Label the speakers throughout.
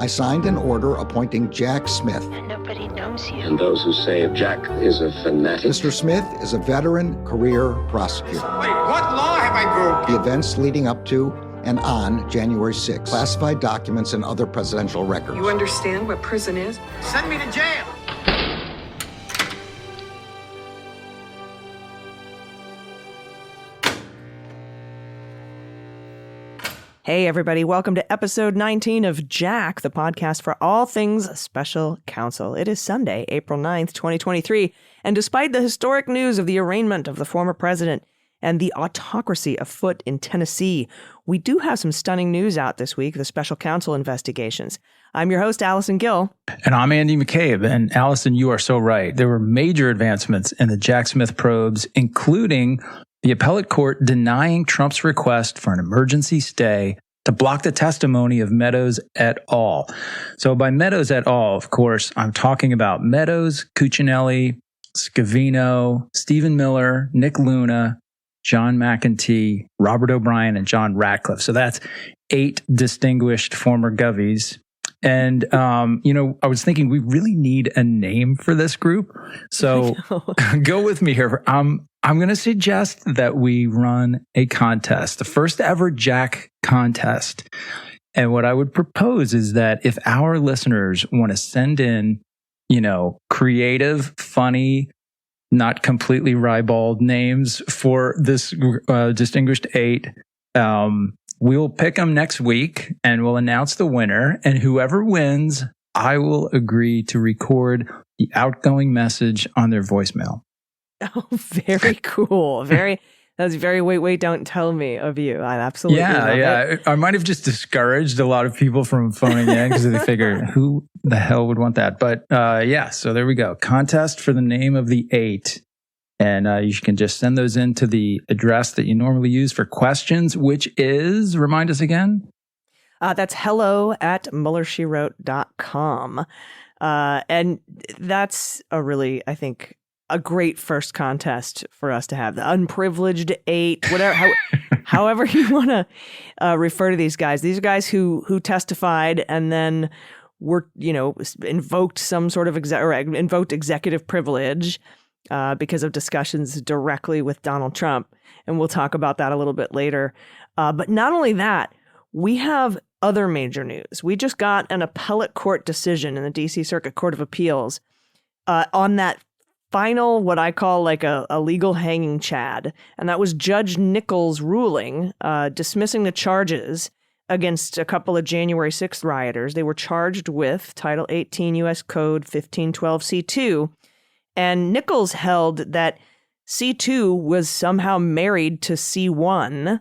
Speaker 1: I signed an order appointing Jack Smith.
Speaker 2: And nobody knows you.
Speaker 3: And those who say Jack is a fanatic.
Speaker 1: Mr. Smith is a veteran career prosecutor.
Speaker 4: Wait, what law have I broken?
Speaker 1: The events leading up to and on January 6th, classified documents and other presidential records.
Speaker 5: You understand what prison is?
Speaker 4: Send me to jail.
Speaker 6: Hey, everybody. Welcome to episode 19 of Jack, the podcast for all things special counsel. It is Sunday, April 9th, 2023. And despite the historic news of the arraignment of the former president and the autocracy afoot in Tennessee, we do have some stunning news out this week, the special counsel investigations. I'm your host, Allison Gill.
Speaker 7: And I'm Andy McCabe. And Allison, you are so right. There were major advancements in the Jack Smith probes, including the appellate court denying Trump's request for an emergency stay to block the testimony of Meadows et al. So by Meadows et al., of course, I'm talking about Meadows, Cuccinelli, Scavino, Stephen Miller, Nick Luna, John McEntee, Robert O'Brien, and John Ratcliffe. So that's 8 distinguished former govies. And, I was thinking we really need a name for this group. So go with me here. I'm going to suggest that we run a contest, the first ever Jack contest. And what I would propose is that if our listeners want to send in, creative, funny, not completely ribald names for this distinguished 8, we'll pick them next week and we'll announce the winner. And whoever wins, I will agree to record the outgoing message on their voicemail.
Speaker 6: Oh, very cool. That's very wait, don't tell me of you. I absolutely love it.
Speaker 7: I might have just discouraged a lot of people from phoning in because they figured who the hell would want that. But so there we go. Contest for the name of the 8. And you can just send those in to the address that you normally use for questions, which is, remind us again?
Speaker 6: That's hello@MullerSheWrote.com. And that's a really, I think, a great first contest for us to have. The unprivileged 8, whatever, however you want to refer to these guys. These are guys who testified and then were, invoked some sort of invoked executive privilege because of discussions directly with Donald Trump. And we'll talk about that a little bit later. But not only that, we have other major news. We just got an appellate court decision in the D.C. Circuit Court of Appeals on that final, what I call like a legal hanging chad. And that was Judge Nichols' ruling dismissing the charges against a couple of January 6th rioters. They were charged with Title 18 U.S. Code 1512 C2. And Nichols held that C2 was somehow married to C1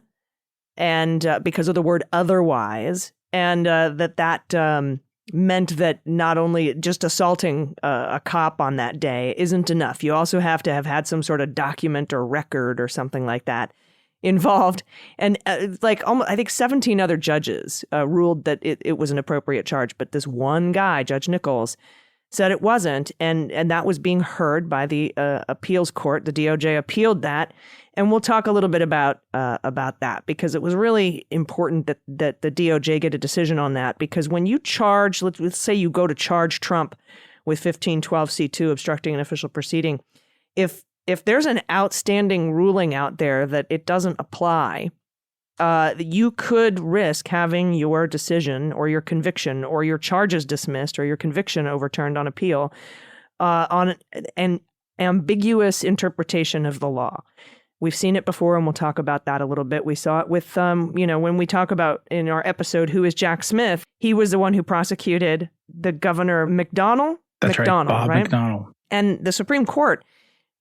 Speaker 6: and because of the word otherwise, and that meant that not only just assaulting a cop on that day isn't enough. You also have to have had some sort of document or record or something like that involved. And I think 17 other judges ruled that it was an appropriate charge. But this one guy, Judge Nichols, said it wasn't. And that was being heard by the appeals court. The DOJ appealed that. And we'll talk a little bit about that, because it was really important that the DOJ get a decision on that. Because when you charge, let's say you go to charge Trump with 1512 C2, obstructing an official proceeding, if there's an outstanding ruling out there that it doesn't apply, you could risk having your decision or your conviction or your charges dismissed or your conviction overturned on appeal on an ambiguous interpretation of the law. We've seen it before, and we'll talk about that a little bit. We saw it with, when we talk about in our episode, Who is Jack Smith? He was the one who prosecuted the governor McDonnell.
Speaker 7: That's right, Bob
Speaker 6: right?
Speaker 7: McDonnell.
Speaker 6: And the Supreme Court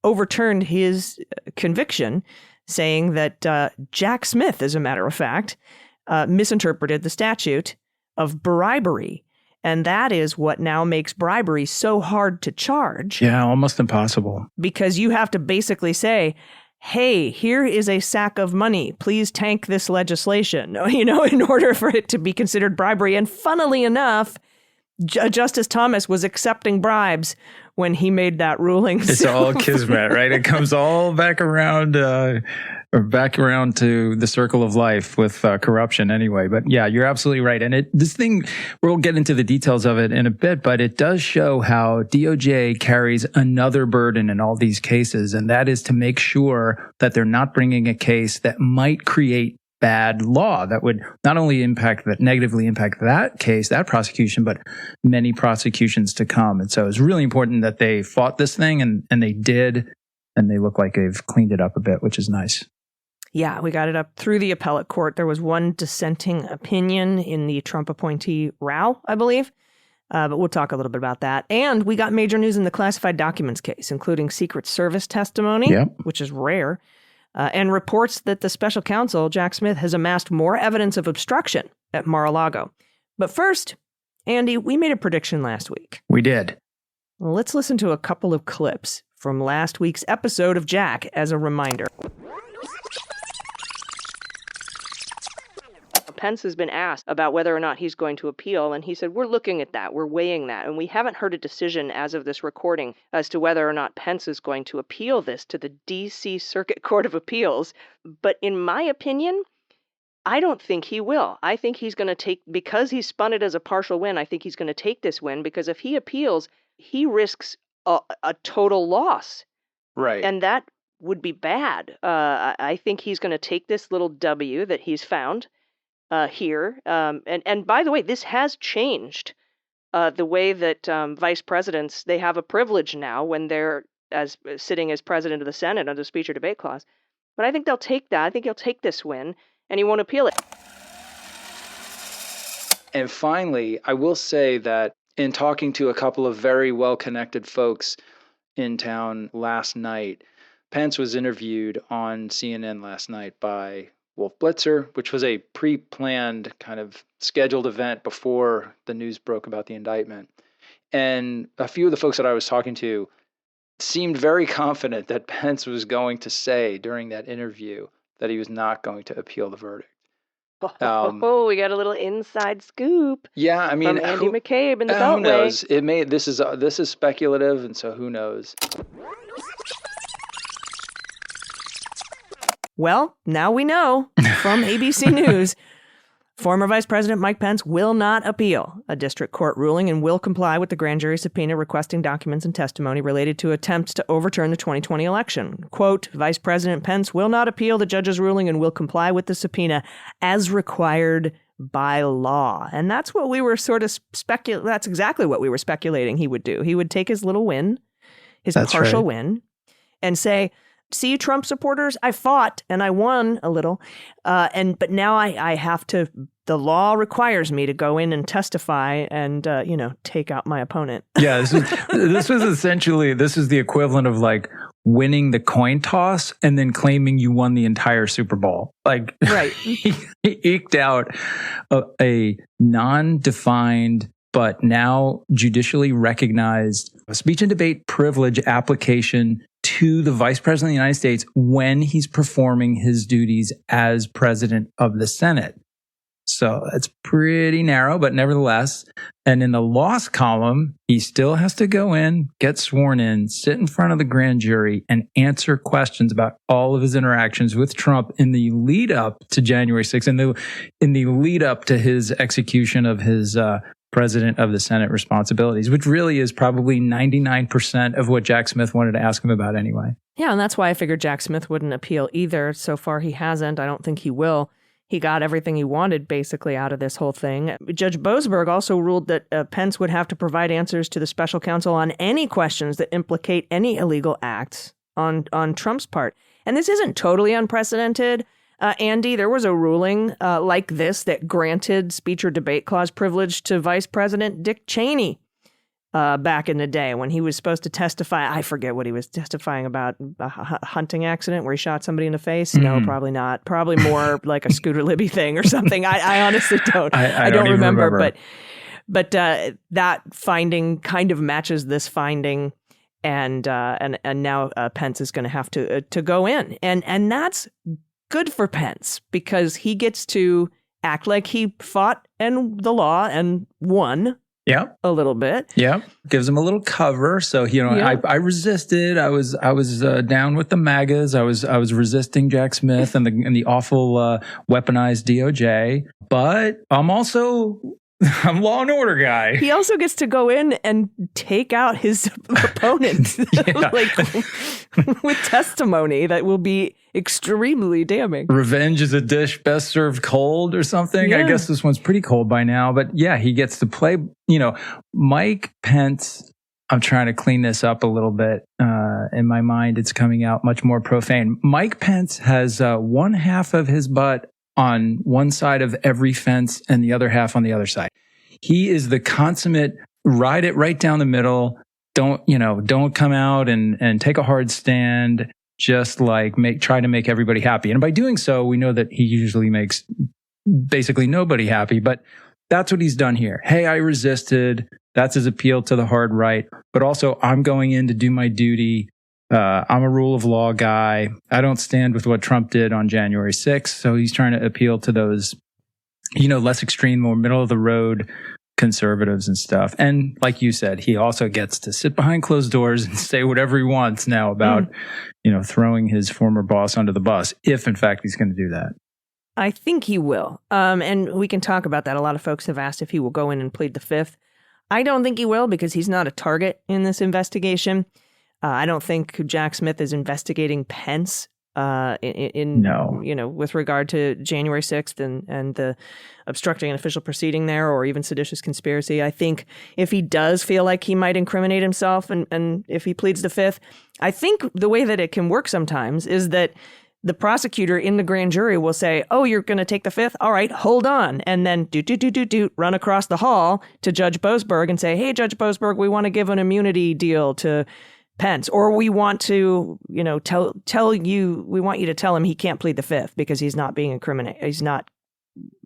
Speaker 6: overturned his conviction, saying that Jack Smith, as a matter of fact, misinterpreted the statute of bribery. And that is what now makes bribery so hard to charge.
Speaker 7: Yeah, almost impossible.
Speaker 6: Because you have to basically say, hey, here is a sack of money. Please tank this legislation, in order for it to be considered bribery. And funnily enough, Justice Thomas was accepting bribes when he made that ruling.
Speaker 7: It's all kismet, right? It comes all back around We're back around to the circle of life with corruption anyway. But yeah, you're absolutely right. And this thing, we'll get into the details of it in a bit, but it does show how DOJ carries another burden in all these cases. And that is to make sure that they're not bringing a case that might create bad law that would not only negatively impact that case, that prosecution, but many prosecutions to come. And so it's really important that they fought this thing, and they did. And they look like they've cleaned it up a bit, which is nice.
Speaker 6: Yeah, we got it up through the appellate court. There was one dissenting opinion in the Trump appointee row, I believe. But we'll talk a little bit about that. And we got major news in the classified documents case, including Secret Service testimony, which is rare, and reports that the special counsel, Jack Smith, has amassed more evidence of obstruction at Mar-a-Lago. But first, Andy, we made a prediction last week.
Speaker 7: We did.
Speaker 6: Let's listen to a couple of clips from last week's episode of Jack as a reminder. Pence has been asked about whether or not he's going to appeal, and he said, we're looking at that, we're weighing that, and we haven't heard a decision as of this recording as to whether or not Pence is going to appeal this to the D.C. Circuit Court of Appeals. But in my opinion, I don't think he will. I think he's going to take, because he spun it as a partial win, I think he's going to take this win, because if he appeals, he risks a total loss.
Speaker 7: Right.
Speaker 6: And that would be bad. I think he's going to take this little W that he's found here. And by the way, this has changed the way that vice presidents, they have a privilege now when they're sitting as president of the Senate under speech or debate clause. But I think they'll take that. I think he'll take this win, and he won't appeal it.
Speaker 7: And finally, I will say that in talking to a couple of very well-connected folks in town last night, Pence was interviewed on CNN last night by Wolf Blitzer, which was a pre-planned kind of scheduled event before the news broke about the indictment. And a few of the folks that I was talking to seemed very confident that Pence was going to say during that interview that he was not going to appeal the verdict.
Speaker 6: We got a little inside scoop.
Speaker 7: Yeah, I mean,
Speaker 6: from Andrew McCabe in the Beltway.
Speaker 7: Who knows? This is speculative, and so who knows?
Speaker 6: Well, now we know from ABC News, former Vice President Mike Pence will not appeal a district court ruling and will comply with the grand jury subpoena requesting documents and testimony related to attempts to overturn the 2020 election. Quote, Vice President Pence will not appeal the judge's ruling and will comply with the subpoena as required by law. And that's what we were sort of that's exactly what we were speculating he would do. He would take his little win, his partial win, and say, see, Trump supporters, I fought and I won a little. But now I have to, the law requires me to go in and testify and, take out my opponent. Yeah, this was essentially, this is the equivalent of like winning the coin toss and then claiming you won the entire Super Bowl. Like, right. he eked out a non-defined but now judicially recognized speech and debate privilege application to the Vice President of the United States when he's performing his duties as President of the Senate. So it's pretty narrow, but nevertheless. And in the loss column, he still has to go in, get sworn in, sit in front of the grand jury, and answer questions about all of his interactions with Trump in the lead up to January 6th, in the lead up to his execution of his President of the Senate responsibilities, which really is probably 99% of what Jack Smith wanted to ask him about anyway. Yeah, and that's why I figured Jack Smith wouldn't appeal either. So far, he hasn't. I don't think he will. He got everything he wanted, basically, out of this whole thing. Judge Boasberg also ruled that Pence would have to provide answers to the special counsel on any questions that implicate any illegal acts on Trump's part. And this isn't totally unprecedented. Andy, there was a ruling like this that granted speech or debate clause privilege to Vice President Dick Cheney back in the day when he was supposed to testify. I forget what he was testifying about, a hunting accident where he shot somebody in the face. No, probably not. Probably more like a Scooter Libby thing or something. I honestly don't. I don't remember. But that finding kind of matches this finding. And now Pence is going to have to go in. And that's good for Pence because he gets to act like he fought and the law and won
Speaker 7: Yep.
Speaker 6: a little bit.
Speaker 7: Yep. Gives him a little cover. So, I resisted. I was down with the MAGAs. I was resisting Jack Smith and the awful weaponized DOJ. But I'm law and order guy.
Speaker 6: He also gets to go in and take out his opponent with testimony that will be extremely damning.
Speaker 7: Revenge is a dish best served cold or something.
Speaker 6: Yeah.
Speaker 7: I guess this one's pretty cold by now. But yeah, he gets to play, Mike Pence. I'm trying to clean this up a little bit. In my mind, it's coming out much more profane. Mike Pence has one half of his butt on one side of every fence and the other half on the other side. He is the consummate ride it right down the middle. Don't come out and take a hard stand. Just try to make everybody happy. And by doing so, we know that he usually makes basically nobody happy, but that's what he's done here. Hey, I resisted. That's his appeal to the hard right. But also, I'm going in to do my duty. I'm a rule of law guy. I don't stand with what Trump did on January 6th. So he's trying to appeal to those, less extreme, more middle of the road conservatives and stuff. And like you said, he also gets to sit behind closed doors and say whatever he wants now about, throwing his former boss under the bus, if in fact he's going to do that.
Speaker 6: I think he will. And we can talk about that. A lot of folks have asked if he will go in and plead the fifth. I don't think he will because he's not a target in this investigation. I don't think Jack Smith is investigating Pence with regard to January 6th and the obstructing an official proceeding there, or even seditious conspiracy. I think if he does feel like he might incriminate himself and if he pleads the fifth, I think the way that it can work sometimes is that the prosecutor in the grand jury will say, oh, you're going to take the fifth? All right, hold on. And then run across the hall to Judge Boasberg and say, hey, Judge Boasberg, we want to give an immunity deal to Pence, or we want to, we want you to tell him he can't plead the fifth because he's not being he's not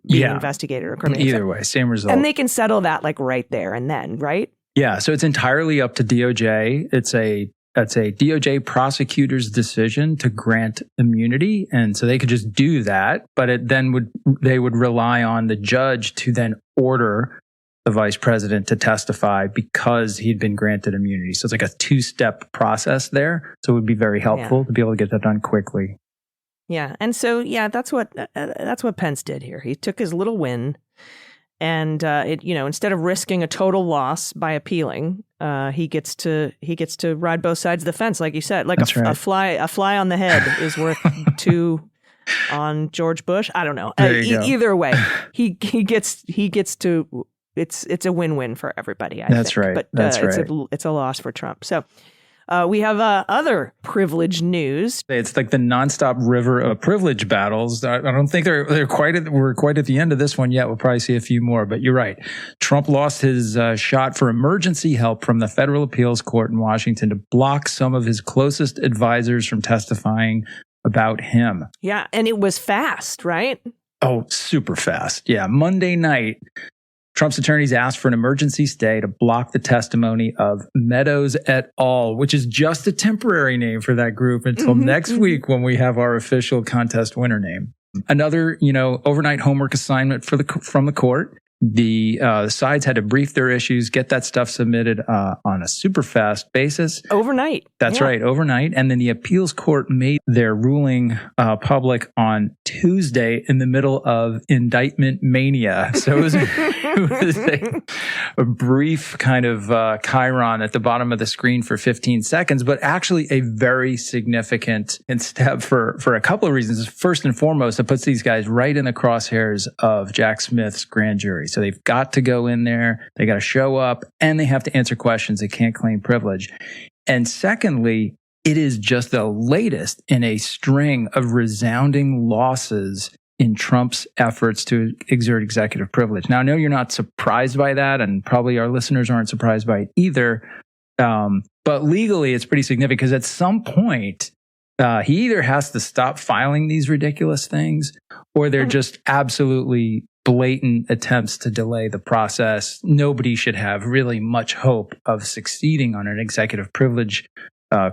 Speaker 6: being investigated or incriminated.
Speaker 7: Either way, same result.
Speaker 6: And they can settle that right there and then, right?
Speaker 7: Yeah, so it's entirely up to DOJ. It's a DOJ prosecutor's decision to grant immunity, and so they could just do that, but they would rely on the judge to then order the vice president to testify because he'd been granted immunity. So it's like a two-step process there. So it would be very helpful to be able to get that done quickly.
Speaker 6: Yeah. And so, that's what Pence did here. He took his little win and, instead of risking a total loss by appealing, he gets to ride both sides of the fence. Like you said, a fly on the head is worth two on George Bush. I don't know. Either way, he gets to, it's a win-win for everybody. I think.
Speaker 7: Right.
Speaker 6: But
Speaker 7: That's right.
Speaker 6: It's a loss for Trump. So we have other privilege news.
Speaker 7: It's like the nonstop river of privilege battles. I don't think we're quite at the end of this one yet. We'll probably see a few more, but you're right. Trump lost his shot for emergency help from the federal appeals court in Washington to block some of his closest advisors from testifying about him.
Speaker 6: Yeah, and it was fast, right?
Speaker 7: Oh, super fast. Yeah, Monday night, Trump's attorneys asked for an emergency stay to block the testimony of Meadows et al., which is just a temporary name for that group until next week when we have our official contest winner name. Another, overnight homework assignment from the court. The sides had to brief their issues, get that stuff submitted on a super fast basis.
Speaker 6: Overnight.
Speaker 7: That's right, overnight. And then the appeals court made their ruling public on Tuesday in the middle of indictment mania. So it was a brief kind of chyron at the bottom of the screen for 15 seconds, but actually a very significant step for a couple of reasons. First and foremost, it puts these guys right in the crosshairs of Jack Smith's grand jury. So they've got to go in there, they got to show up, and they have to answer questions. They can't claim privilege. And secondly, it is just the latest in a string of resounding losses in Trump's efforts to exert executive privilege. Now, I know you're not surprised by that, and probably our listeners aren't surprised by it either. But legally, it's pretty significant because at some point, he either has to stop filing these ridiculous things, or they're just absolutely blatant attempts to delay the process. Nobody should have really much hope of succeeding on an executive privilege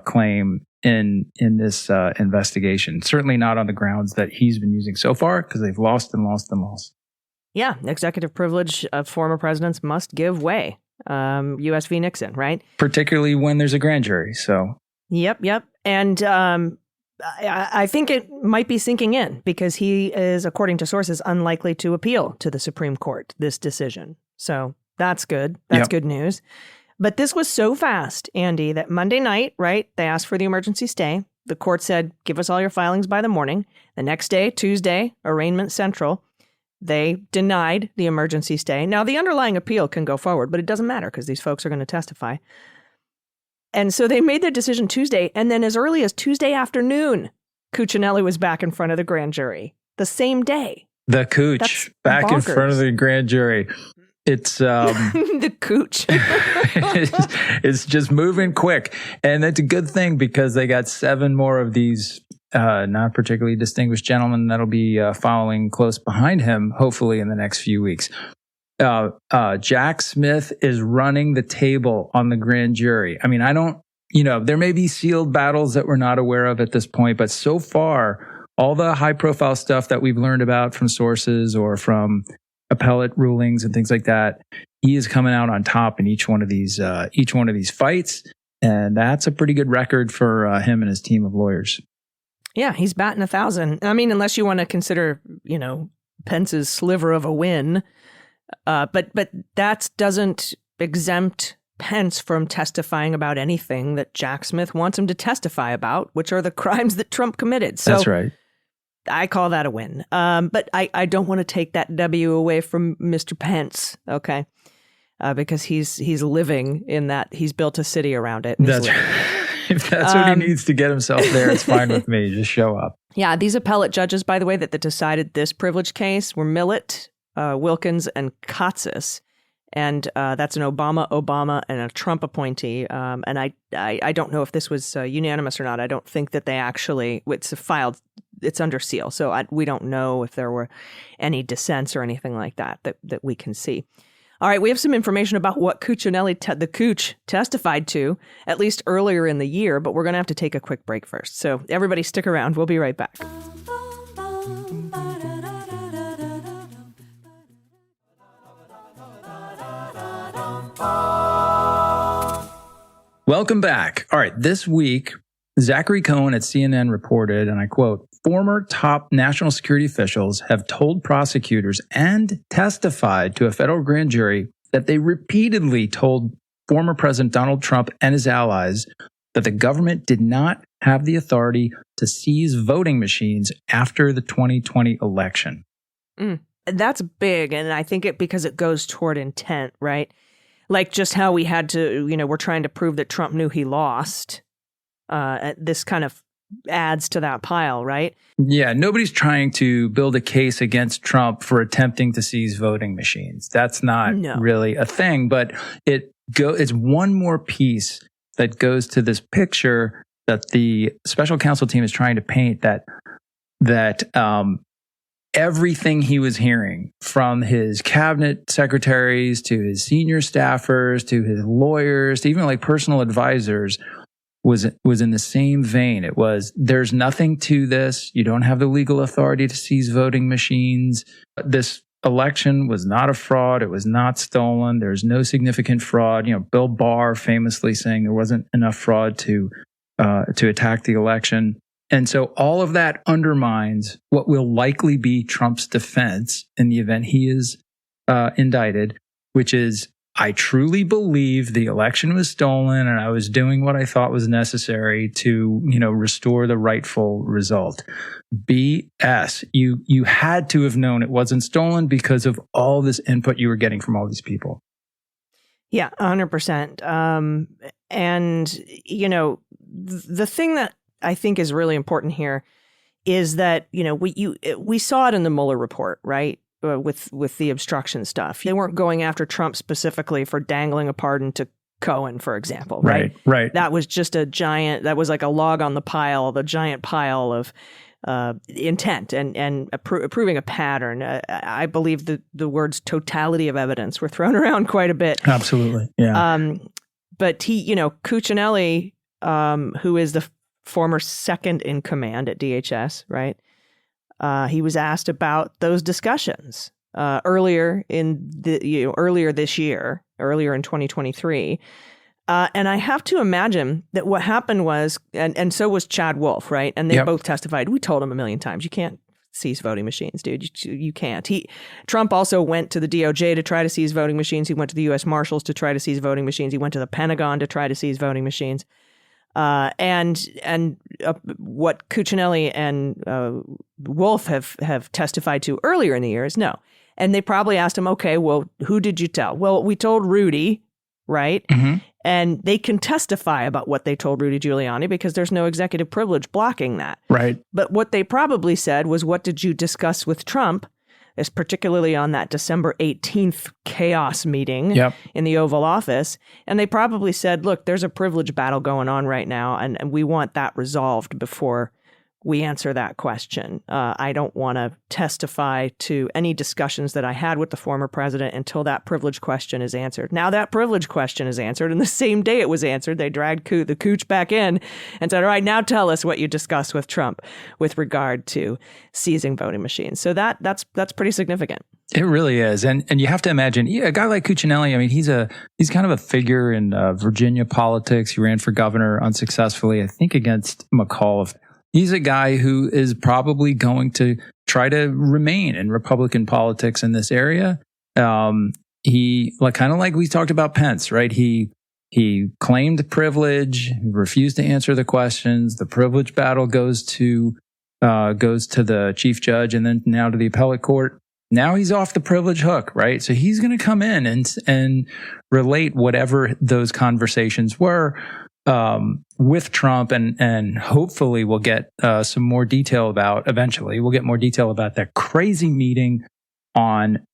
Speaker 7: claim in this investigation. Certainly not on the grounds that he's been using so far, because they've lost and lost and lost.
Speaker 6: Yeah, executive privilege of former presidents must give way. U.S. v. Nixon, right?
Speaker 7: Particularly when there's a grand jury. So.
Speaker 6: Yep. And I think it might be sinking in because he is, according to sources, unlikely to appeal to the Supreme Court this decision. So that's good. That's good news. But this was so fast, Andy, that Monday night, right, they asked for the emergency stay. The court said, give us all your filings by the morning. The next day, Tuesday, arraignment central, they denied the emergency stay. Now, the underlying appeal can go forward, but it doesn't matter because these folks are going to testify. And so they made their decision Tuesday, and then as early as Tuesday afternoon, Cuccinelli was back in front of the grand jury the same day.
Speaker 7: The Cooch
Speaker 6: That's
Speaker 7: back
Speaker 6: bonkers.
Speaker 7: in front of the grand jury. It's
Speaker 6: the Cooch.
Speaker 7: it's just moving quick, and that's a good thing because they got 7 more of these not particularly distinguished gentlemen that'll be following close behind him, hopefully in the next few weeks. Jack Smith is running the table on the grand jury. I mean, there may be sealed battles that we're not aware of at this point, but so far, all the high profile stuff that we've learned about from sources or from appellate rulings and things like that, he is coming out on top in each one of these fights. And that's a pretty good record for him and his team of lawyers.
Speaker 6: Yeah, he's batting 1,000. I mean, unless you want to consider, Pence's sliver of a win. But that doesn't exempt Pence from testifying about anything that Jack Smith wants him to testify about, which are the crimes that Trump committed. So
Speaker 7: that's right.
Speaker 6: I call that a win. But I don't want to take that W away from Mr. Pence, okay? Because he's living in that. He's built a city around it.
Speaker 7: That's right. If that's what he needs to get himself there, it's fine with me. Just show up.
Speaker 6: Yeah, these appellate judges, by the way, that decided this privilege case were Millett, Wilkins, and Katsas. And that's an Obama, and a Trump appointee. And I don't know if this was unanimous or not. I don't think that they actually, it's filed, it's under seal. So we don't know if there were any dissents or anything like that we can see. All right, we have some information about what Cuccinelli, the Cooch, testified to, at least earlier in the year, but we're going to have to take a quick break first. So everybody stick around. We'll be right back.
Speaker 7: Welcome back. All right, this week, Zachary Cohen at CNN reported, and I quote, former top national security officials have told prosecutors and testified to a federal grand jury that they repeatedly told former President Donald Trump and his allies that the government did not have the authority to seize voting machines after the 2020 election.
Speaker 6: That's big, and I think because it goes toward intent, right? Like just how we had to, we're trying to prove that Trump knew he lost. This kind of adds to that pile, right?
Speaker 7: Yeah, nobody's trying to build a case against Trump for attempting to seize voting machines. That's not really a thing, but it's one more piece that goes to this picture that the special counsel team is trying to paint that everything he was hearing from his cabinet secretaries to his senior staffers to his lawyers to even like personal advisors was in the same vein. It was, there's nothing to this. You don't have the legal authority to seize voting machines. This election was not a fraud. It was not stolen. There's no significant fraud. Bill Barr famously saying there wasn't enough fraud to attack the election. And so all of that undermines what will likely be Trump's defense in the event he is indicted, which is, I truly believe the election was stolen and I was doing what I thought was necessary to, restore the rightful result. BS. You had to have known it wasn't stolen because of all this input you were getting from all these people.
Speaker 6: Yeah, 100%. And, the thing that I think is really important here is that, we saw it in the Mueller report, right? With the obstruction stuff. They weren't going after Trump specifically for dangling a pardon to Cohen, for example, right?
Speaker 7: Right.
Speaker 6: That was just that was like a log on the pile, the giant pile of intent and proving a pattern. I believe the words totality of evidence were thrown around quite a bit.
Speaker 7: Absolutely, yeah.
Speaker 6: But Cuccinelli, who is the former second in command at DHS, right? He was asked about those discussions earlier in this year, earlier in 2023. And I have to imagine that what happened was, and so was Chad Wolf, right? And they both testified. We told him a million times, you can't seize voting machines, dude. You can't. Trump also went to the DOJ to try to seize voting machines. He went to the U.S. Marshals to try to seize voting machines. He went to the Pentagon to try to seize voting machines. And what Cuccinelli and Wolf have testified to earlier in the year is no. And they probably asked him, okay, well, who did you tell? Well, we told Rudy, right? Mm-hmm. And they can testify about what they told Rudy Giuliani because there's no executive privilege blocking that.
Speaker 7: Right.
Speaker 6: But what they probably said was, what did you discuss with Trump? Is particularly on that December 18th chaos meeting in the Oval Office. And they probably said, look, there's a privilege battle going on right now, and we want that resolved before we answer that question. I don't want to testify to any discussions that I had with the former president until that privilege question is answered. Now that privilege question is answered, and the same day it was answered, they dragged the Cooch back in and said, all right, now tell us what you discussed with Trump with regard to seizing voting machines. So that's pretty significant.
Speaker 7: It really is. And you have to imagine a guy like Cuccinelli, I mean, he's kind of a figure in Virginia politics. He ran for governor unsuccessfully, I think against McAuliffe. He's a guy who is probably going to try to remain in Republican politics in this area. He kind of like we talked about Pence, right? He claimed privilege, refused to answer the questions. The privilege battle goes to the chief judge and then now to the appellate court. Now he's off the privilege hook, right? So he's going to come in and relate whatever those conversations were with Trump, and hopefully we'll get some more detail about, eventually, we'll get more detail about that crazy meeting on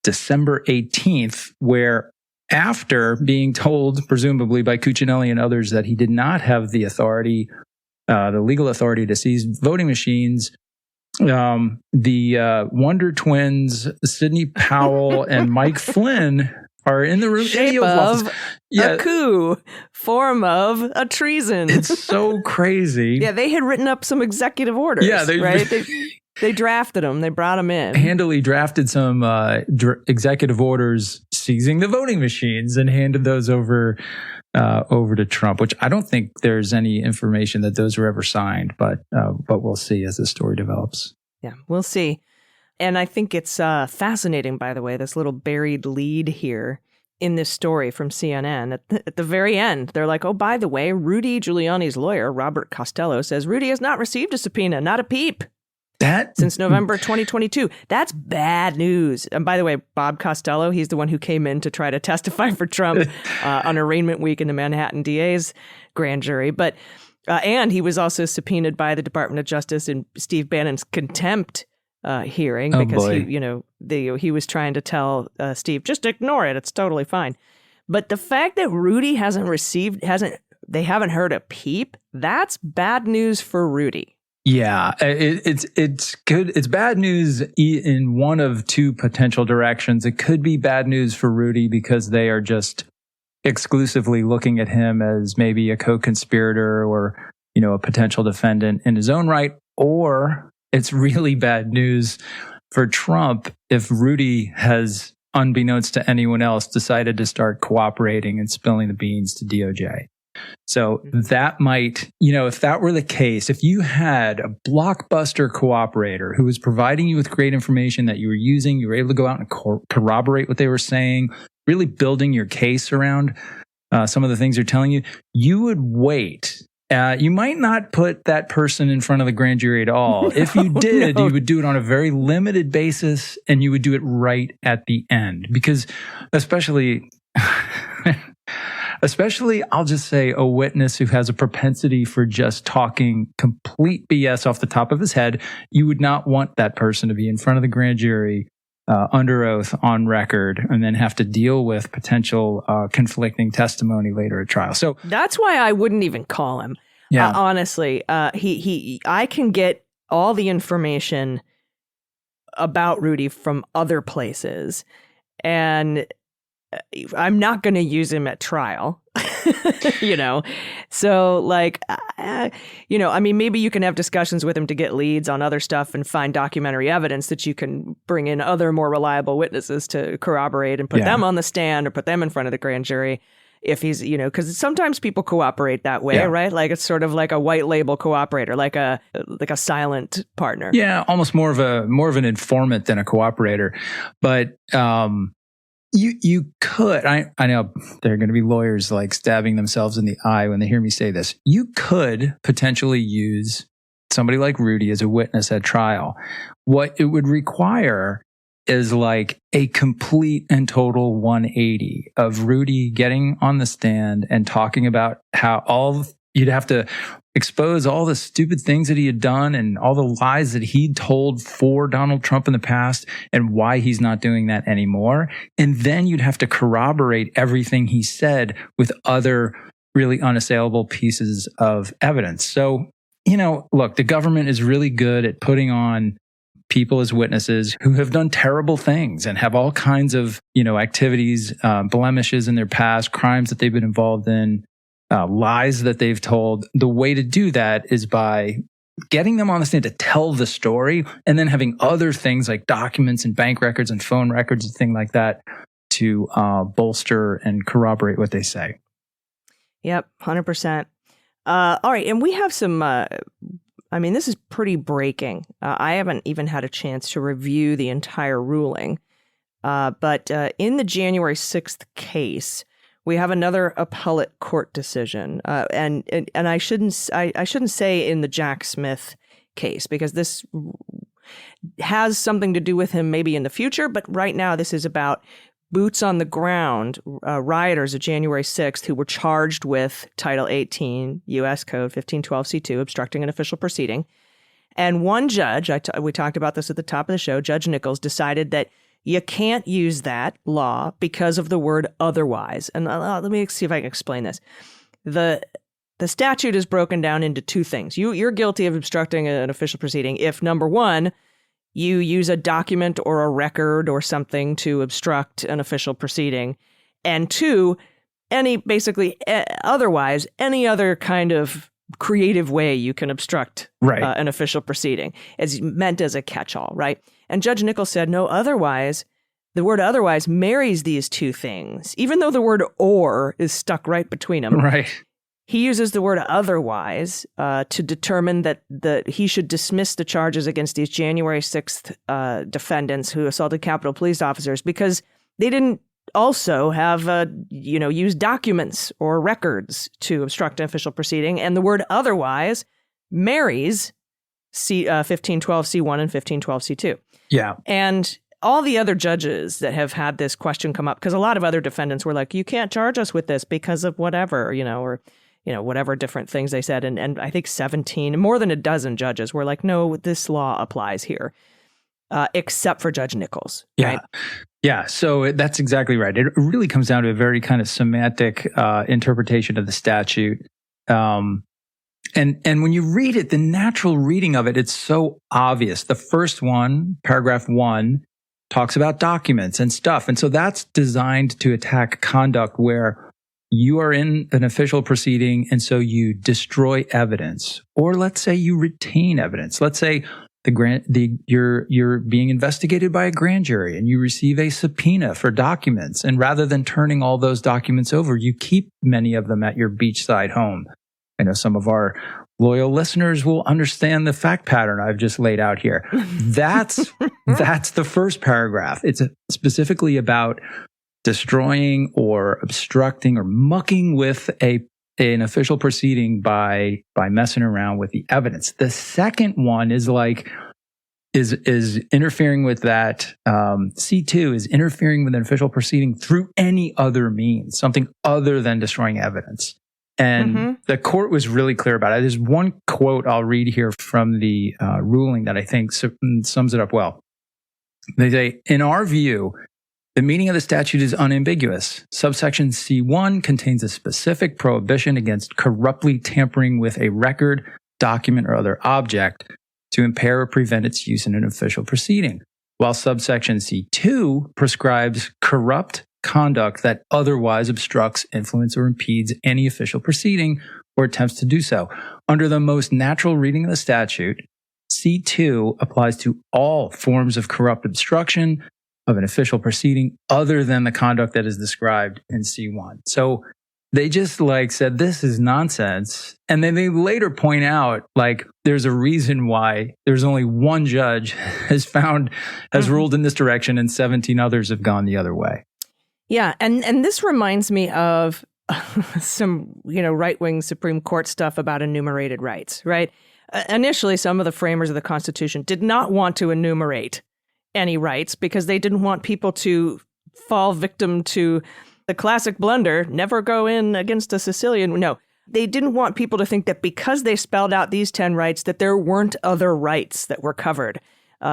Speaker 7: December 18th, where after being told, presumably by Cuccinelli and others, that he did not have the authority, the legal authority to seize voting machines, the Wonder Twins, Sidney Powell and Mike Flynn are in the room.
Speaker 6: Shape of a coup, form of a treason.
Speaker 7: It's so crazy.
Speaker 6: Yeah, they had written up some executive orders. Yeah, right. They drafted them. They brought them in.
Speaker 7: Handily drafted some executive orders seizing the voting machines and handed those over to Trump. Which I don't think there's any information that those were ever signed, but we'll see as the story develops.
Speaker 6: Yeah, we'll see. And I think it's fascinating, by the way, this little buried lead here in this story from CNN. At the very end, they're like, oh, by the way, Rudy Giuliani's lawyer, Robert Costello, says Rudy has not received a subpoena, not a peep. Since November 2022. That's bad news. And by the way, Bob Costello, he's the one who came in to try to testify for Trump on arraignment week in the Manhattan DA's grand jury. But and he was also subpoenaed by the Department of Justice in Steve Bannon's contempt hearing because he was trying to tell Steve, just ignore it. It's totally fine. But the fact that Rudy they haven't heard a peep, that's bad news for Rudy.
Speaker 7: Yeah, it's good. It's bad news in one of two potential directions. It could be bad news for Rudy because they are just exclusively looking at him as maybe a co-conspirator or, a potential defendant in his own right, or it's really bad news for Trump if Rudy has, unbeknownst to anyone else, decided to start cooperating and spilling the beans to DOJ. So that might, if that were the case, if you had a blockbuster cooperator who was providing you with great information that you were using, you were able to go out and corroborate what they were saying, really building your case around some of the things they're telling you, you would wait. You might not put that person in front of the grand jury at all. If you did, you would do it on a very limited basis, and you would do it right at the end. Because especially, I'll just say, a witness who has a propensity for just talking complete BS off the top of his head, you would not want that person to be in front of the grand jury under oath on record and then have to deal with potential conflicting testimony later at trial. So
Speaker 6: that's why I wouldn't even call him. Yeah. Honestly, I can get all the information about Rudy from other places, and I'm not going to use him at trial. So like, I mean, maybe you can have discussions with him to get leads on other stuff and find documentary evidence that you can bring in other more reliable witnesses to corroborate and put them on the stand or put them in front of the grand jury. If he's, because sometimes people cooperate that way, right? Like it's sort of like a white label cooperator, like a silent partner.
Speaker 7: Yeah, almost more of an informant than a cooperator. But you could. I know there are going to be lawyers like stabbing themselves in the eye when they hear me say this. You could potentially use somebody like Rudy as a witness at trial. What it would require is like a complete and total 180 of Rudy getting on the stand and talking about how you'd have to expose all the stupid things that he had done and all the lies that he'd told for Donald Trump in the past and why he's not doing that anymore. And then you'd have to corroborate everything he said with other really unassailable pieces of evidence. So, look, the government is really good at putting on people as witnesses who have done terrible things and have all kinds of, activities, blemishes in their past, crimes that they've been involved in, lies that they've told. The way to do that is by getting them on the stand to tell the story and then having other things like documents and bank records and phone records and things like that to bolster and corroborate what they say.
Speaker 6: Yep, 100%. All right. And we have some... this is pretty breaking. I haven't even had a chance to review the entire ruling. But in the January 6th case, we have another appellate court decision. And I shouldn't say in the Jack Smith case, because this has something to do with him maybe in the future. But right now, this is about boots on the ground rioters of January 6th who were charged with Title 18 U.S. Code 1512C2, obstructing an official proceeding. And one judge, we talked about this at the top of the show, Judge Nichols, decided that you can't use that law because of the word otherwise. And let me see if I can explain this. The statute is broken down into two things. You're guilty of obstructing an official proceeding if, number one, you use a document or a record or something to obstruct an official proceeding. And two, otherwise, any other kind of creative way you can obstruct an official proceeding. It's meant as a catch-all, right? And Judge Nichols said, no, otherwise, the word otherwise marries these two things, even though the word or is stuck right between them.
Speaker 7: Right.
Speaker 6: He uses the word otherwise to determine that he should dismiss the charges against these January 6th defendants who assaulted Capitol Police officers because they didn't also have, used documents or records to obstruct an official proceeding. And the word otherwise marries 1512C1 and 1512C2.
Speaker 7: Yeah.
Speaker 6: And all the other judges that have had this question come up, because a lot of other defendants were like, you can't charge us with this because of whatever, or whatever different things they said. And I think 17, more than a dozen judges were like, no, this law applies here, except for Judge Nichols.
Speaker 7: Yeah.
Speaker 6: Right?
Speaker 7: Yeah. So that's exactly right. It really comes down to a very kind of semantic interpretation of the statute. And when you read it, the natural reading of it, it's so obvious. The first one, paragraph 1, talks about documents and stuff. And so that's designed to attack conduct where you are in an official proceeding and so you destroy evidence, or let's say you retain evidence. Let's say you're being investigated by a grand jury and you receive a subpoena for documents, and rather than turning all those documents over, you keep many of them at your beachside home. I know some of our loyal listeners will understand the fact pattern I've just laid out here. That's the first paragraph. It's specifically about destroying or obstructing or mucking with an official proceeding by messing around with the evidence. The second one is interfering with that. C2 is interfering with an official proceeding through any other means, something other than destroying evidence. And the court was really clear about it. There's one quote I'll read here from the ruling that I think sums it up well. They say, in our view, the meaning of the statute is unambiguous. Subsection C1 contains a specific prohibition against corruptly tampering with a record, document, or other object to impair or prevent its use in an official proceeding, while subsection C2 prescribes corrupt, conduct that otherwise obstructs, influences, or impedes any official proceeding or attempts to do so. Under the most natural reading of the statute, C2 applies to all forms of corrupt obstruction of an official proceeding other than the conduct that is described in C1. So they just said, this is nonsense. And then they later point out, there's a reason why there's only one judge has ruled in this direction and 17 others have gone the other way.
Speaker 6: Yeah. And this reminds me of some, right-wing Supreme Court stuff about enumerated rights, right? Initially, some of the framers of the Constitution did not want to enumerate any rights because they didn't want people to fall victim to the classic blunder, never go in against a Sicilian. No, they didn't want people to think that because they spelled out these 10 rights, that there weren't other rights that were covered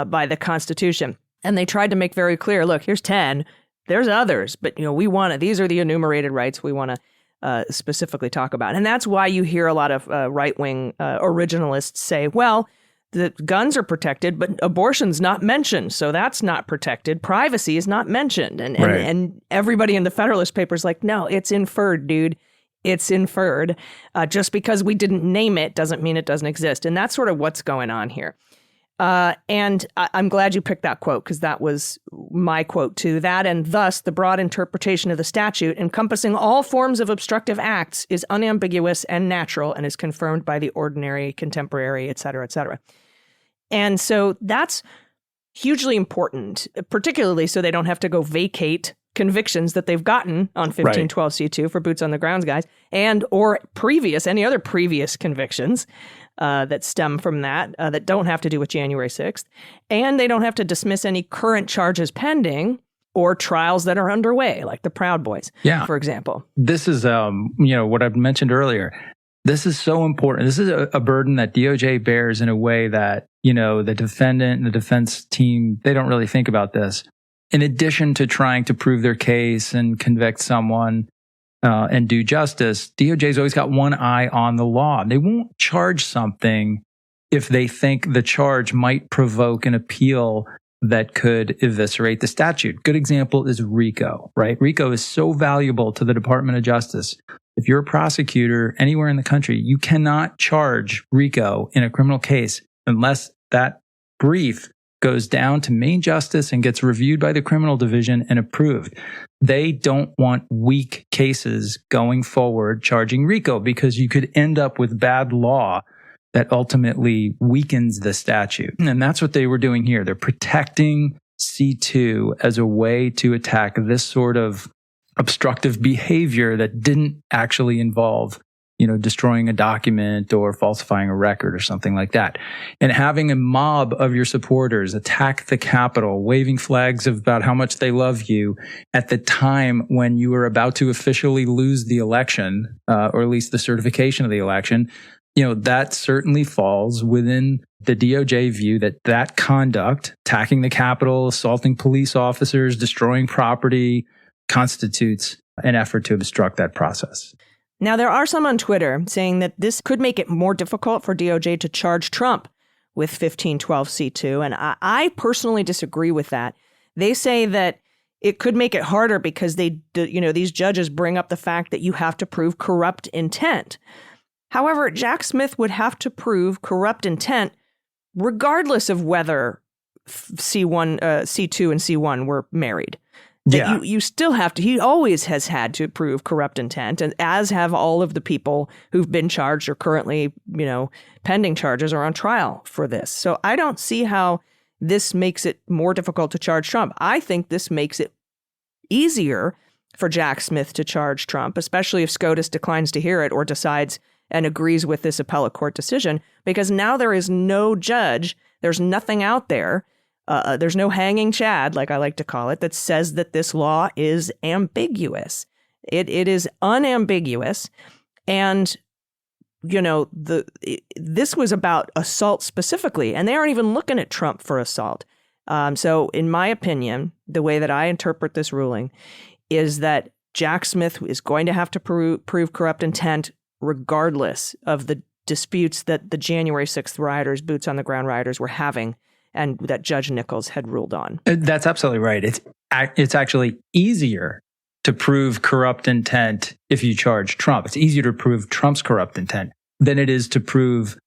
Speaker 6: by the Constitution. And they tried to make very clear, look, here's 10, there's others, but these are the enumerated rights we want to specifically talk about. And that's why you hear a lot of right-wing originalists say, well, the guns are protected, but abortion's not mentioned, so that's not protected. Privacy is not mentioned. And everybody in the Federalist Papers no, it's inferred, dude. It's inferred. Just because we didn't name it doesn't mean it doesn't exist. And that's sort of what's going on here. And I'm glad you picked that quote because that was my quote too. That and thus the broad interpretation of the statute encompassing all forms of obstructive acts is unambiguous and natural and is confirmed by the ordinary, contemporary, et cetera, et cetera. And so that's hugely important, particularly so they don't have to go vacate convictions that they've gotten on 1512C2 for boots on the grounds guys or any other previous convictions that stem from that don't have to do with January 6th. And they don't have to dismiss any current charges pending or trials that are underway, like the Proud Boys, for example.
Speaker 7: This is, what I mentioned earlier. This is so important. This is a burden that DOJ bears in a way that, the defendant and the defense team, they don't really think about this. In addition to trying to prove their case and convict someone and do justice, DOJ's always got one eye on the law. They won't charge something if they think the charge might provoke an appeal that could eviscerate the statute. Good example is RICO, right? RICO is so valuable to the Department of Justice. If you're a prosecutor anywhere in the country, you cannot charge RICO in a criminal case unless that brief goes down to main justice and gets reviewed by the criminal division and approved. They don't want weak cases going forward charging RICO because you could end up with bad law that ultimately weakens the statute. And that's what they were doing here. They're protecting C2 as a way to attack this sort of obstructive behavior that didn't actually involve destroying a document or falsifying a record or something like that. And having a mob of your supporters attack the Capitol, waving flags about how much they love you at the time when you were about to officially lose the election, or at least the certification of the election, that certainly falls within the DOJ view that conduct, attacking the Capitol, assaulting police officers, destroying property, constitutes an effort to obstruct that process.
Speaker 6: Now, there are some on Twitter saying that this could make it more difficult for DOJ to charge Trump with 1512C2, and I personally disagree with that. They say that it could make it harder because these judges bring up the fact that you have to prove corrupt intent. However, Jack Smith would have to prove corrupt intent regardless of whether C2 and C1 were married. That you still have to, he always has had to prove corrupt intent, and as have all of the people who've been charged or currently, pending charges or on trial for this. So I don't see how this makes it more difficult to charge Trump. I think this makes it easier for Jack Smith to charge Trump, especially if SCOTUS declines to hear it or decides and agrees with this appellate court decision, because now there is no judge, there's nothing out there. There's no hanging chad, like I like to call it, that says that this law is ambiguous. It is unambiguous. And, this was about assault specifically, and they aren't even looking at Trump for assault. So in my opinion, the way that I interpret this ruling is that Jack Smith is going to have to prove corrupt intent regardless of the disputes that the January 6th rioters, boots on the ground rioters, were having and that Judge Nichols had ruled on.
Speaker 7: That's absolutely right. It's actually easier to prove corrupt intent if you charge Trump. It's easier to prove Trump's corrupt intent than it is to prove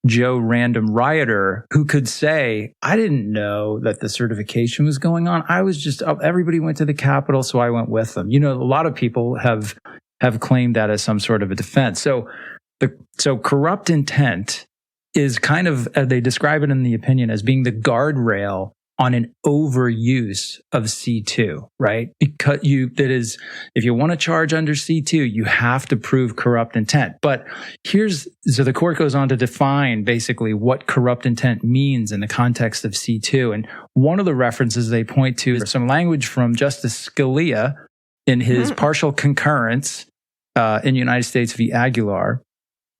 Speaker 7: Joe Random Rioter, who could say, I didn't know that the certification was going on. I was just, everybody went to the Capitol, so I went with them. You know, a lot of people have claimed that as some sort of a defense. So corrupt intent is kind of, they describe it in the opinion as being the guardrail on an overuse of C2, right? Because if you want to charge under C2, you have to prove corrupt intent. But so the court goes on to define basically what corrupt intent means in the context of C2. And one of the references they point to is some language from Justice Scalia in his partial concurrence in United States v. Aguilar,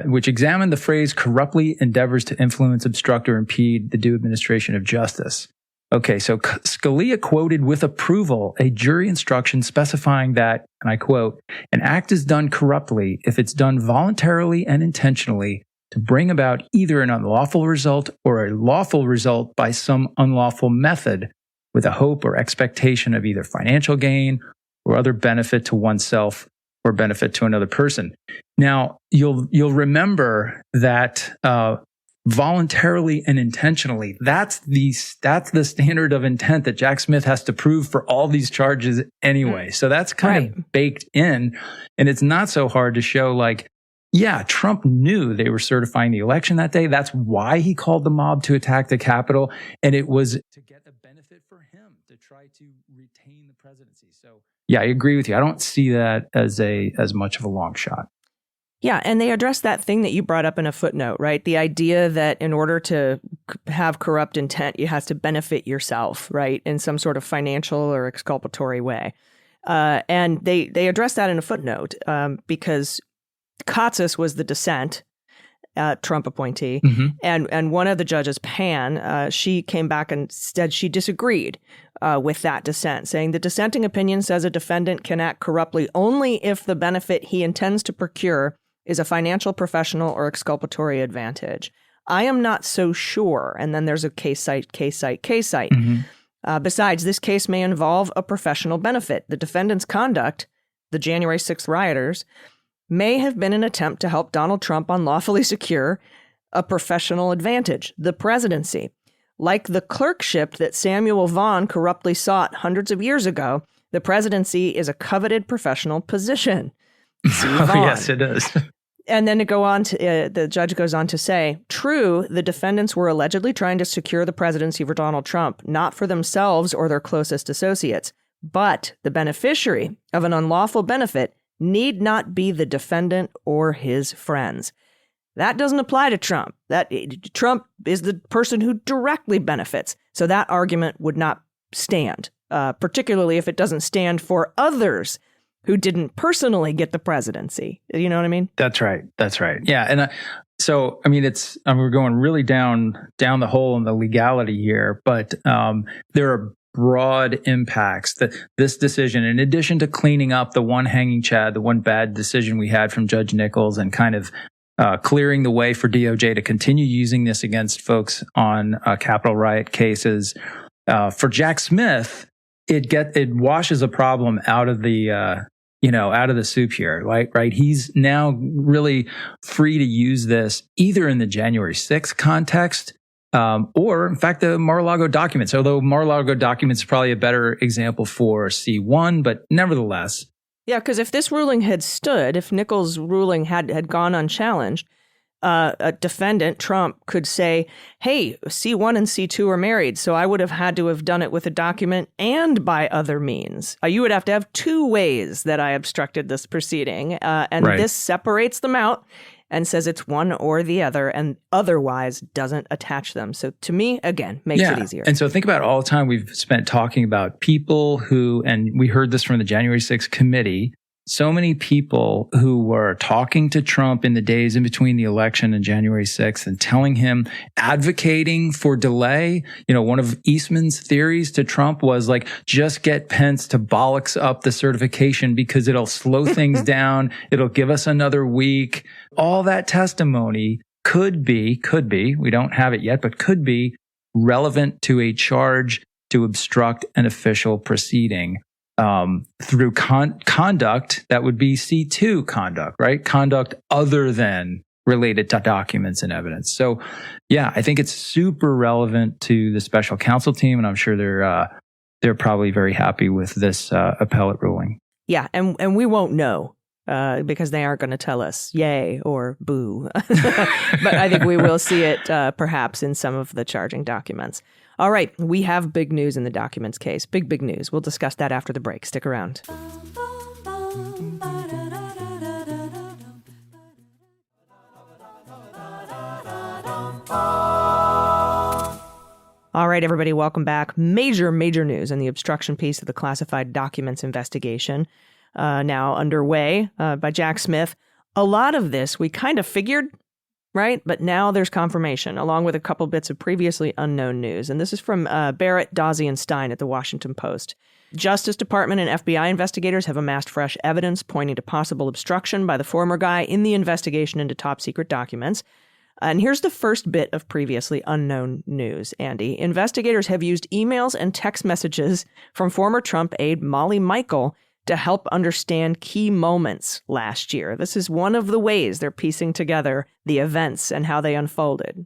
Speaker 7: which examined the phrase corruptly endeavors to influence, obstruct, or impede the due administration of justice. Okay, so Scalia quoted with approval a jury instruction specifying that, and I quote, an act is done corruptly if it's done voluntarily and intentionally to bring about either an unlawful result or a lawful result by some unlawful method with a hope or expectation of either financial gain or other benefit to oneself or benefit to another person. Now, you'll remember that voluntarily and intentionally, that's the standard of intent that Jack Smith has to prove for all these charges anyway. So that's kind of baked in, and it's not so hard to show, like, yeah, Trump knew they were certifying the election that day. That's why he called the mob to attack the Capitol, and it was to get a benefit for him to try to retain the presidency. So yeah, I agree with you. I don't see that as much of a long shot.
Speaker 6: Yeah, and they address that thing that you brought up in a footnote, right? The idea that in order to have corrupt intent, it has to benefit yourself, right, in some sort of financial or exculpatory way. And they address that in a footnote because Katsas was the dissent, Trump appointee, and one of the judges, Pan, she came back and said she disagreed with that dissent, saying the dissenting opinion says a defendant can act corruptly only if the benefit he intends to procure is a financial, professional, or exculpatory advantage. I am not so sure. And then there's a case cite. Besides, this case may involve a professional benefit. The defendant's conduct, the January 6th rioters, may have been an attempt to help Donald Trump unlawfully secure a professional advantage, the presidency. Like the clerkship that Samuel Vaughan corruptly sought hundreds of years ago, the presidency is a coveted professional position.
Speaker 7: Oh, yes, it is.
Speaker 6: And then the judge goes on to say, true, the defendants were allegedly trying to secure the presidency for Donald Trump, not for themselves or their closest associates. But the beneficiary of an unlawful benefit need not be the defendant or his friends. That doesn't apply to Trump. Trump is the person who directly benefits. So that argument would not stand, particularly if it doesn't stand for others who didn't personally get the presidency. You know what I mean? That's right.
Speaker 7: Yeah. And so, I mean, we're going really down the hole in the legality here, but there are broad impacts that this decision, in addition to cleaning up the one hanging chad, the one bad decision we had from Judge Nichols and kind of clearing the way for DOJ to continue using this against folks on Capitol riot cases. For Jack Smith, it washes a problem out of the out of the soup here, right? He's now really free to use this either in the January 6th context, or in fact the Mar-a-Lago documents. Although Mar-a-Lago documents is probably a better example for C1, but nevertheless.
Speaker 6: Yeah, because if this ruling had stood, if Nichols' ruling had gone unchallenged, a defendant, Trump, could say, hey, C1 and C2 are married, so I would have had to have done it with a document and by other means. You would have to have two ways that I obstructed this proceeding. And This separates them out and says it's one or the other and otherwise doesn't attach them. So to me, again, makes it easier.
Speaker 7: And so think about all the time we've spent talking about people who, and we heard this from the January 6th committee, so many people who were talking to Trump in the days in between the election and January 6th and telling him, advocating for delay. You know, one of Eastman's theories to Trump was like, just get Pence to bollocks up the certification because it'll slow things down. It'll give us another week. All that testimony could be, we don't have it yet, but could be relevant to a charge to obstruct an official proceeding. through conduct that would be C2 conduct, right? Conduct other than related to documents and evidence. So, yeah, I think it's super relevant to the special counsel team, and I'm sure they're probably very happy with this appellate ruling.
Speaker 6: Yeah, and we won't know because they aren't going to tell us yay or boo. But I think we will see it perhaps in some of the charging documents. All right, we have big news in the documents case. Big news. We'll discuss that after the break. Stick around. All right, everybody, welcome back. Major news in the obstruction piece of the classified documents investigation, now underway by Jack Smith. A lot of this we kind of figured, right? But now there's confirmation, along with a couple bits of previously unknown news. And this is from Barrett, Dawsey, and Stein at the Washington Post. Justice Department and FBI investigators have amassed fresh evidence pointing to possible obstruction by the former guy in the investigation into top secret documents. And here's the first bit of previously unknown news, Andy. Investigators have used emails and text messages from former Trump aide Molly Michael to help understand key moments last year. This is one of the ways they're piecing together the events and how they unfolded.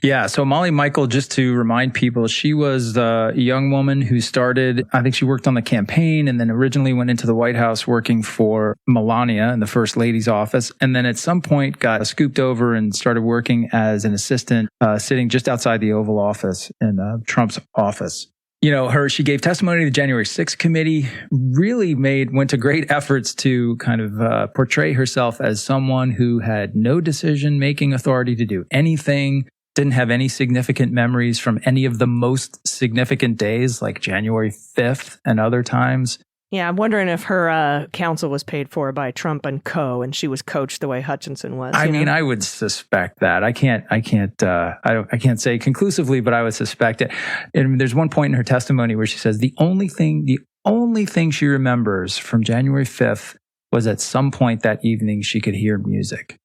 Speaker 7: Yeah. So Molly Michael, just to remind people, she was a young woman who started, I think she worked on the campaign and then originally went into the White House working for Melania in the First Lady's office. And then at some point got scooped over and started working as an assistant, sitting just outside the Oval Office in Trump's office. You know, she gave testimony to the January 6th committee, really went to great efforts to kind of portray herself as someone who had no decision-making authority to do anything, didn't have any significant memories from any of the most significant days like January 5th and other times.
Speaker 6: Yeah, I'm wondering if her counsel was paid for by Trump and co, and she was coached the way Hutchinson was.
Speaker 7: I mean, I would suspect that. I can't say conclusively, but I would suspect it. And there's one point in her testimony where she says the only thing she remembers from January 5th was at some point that evening she could hear music.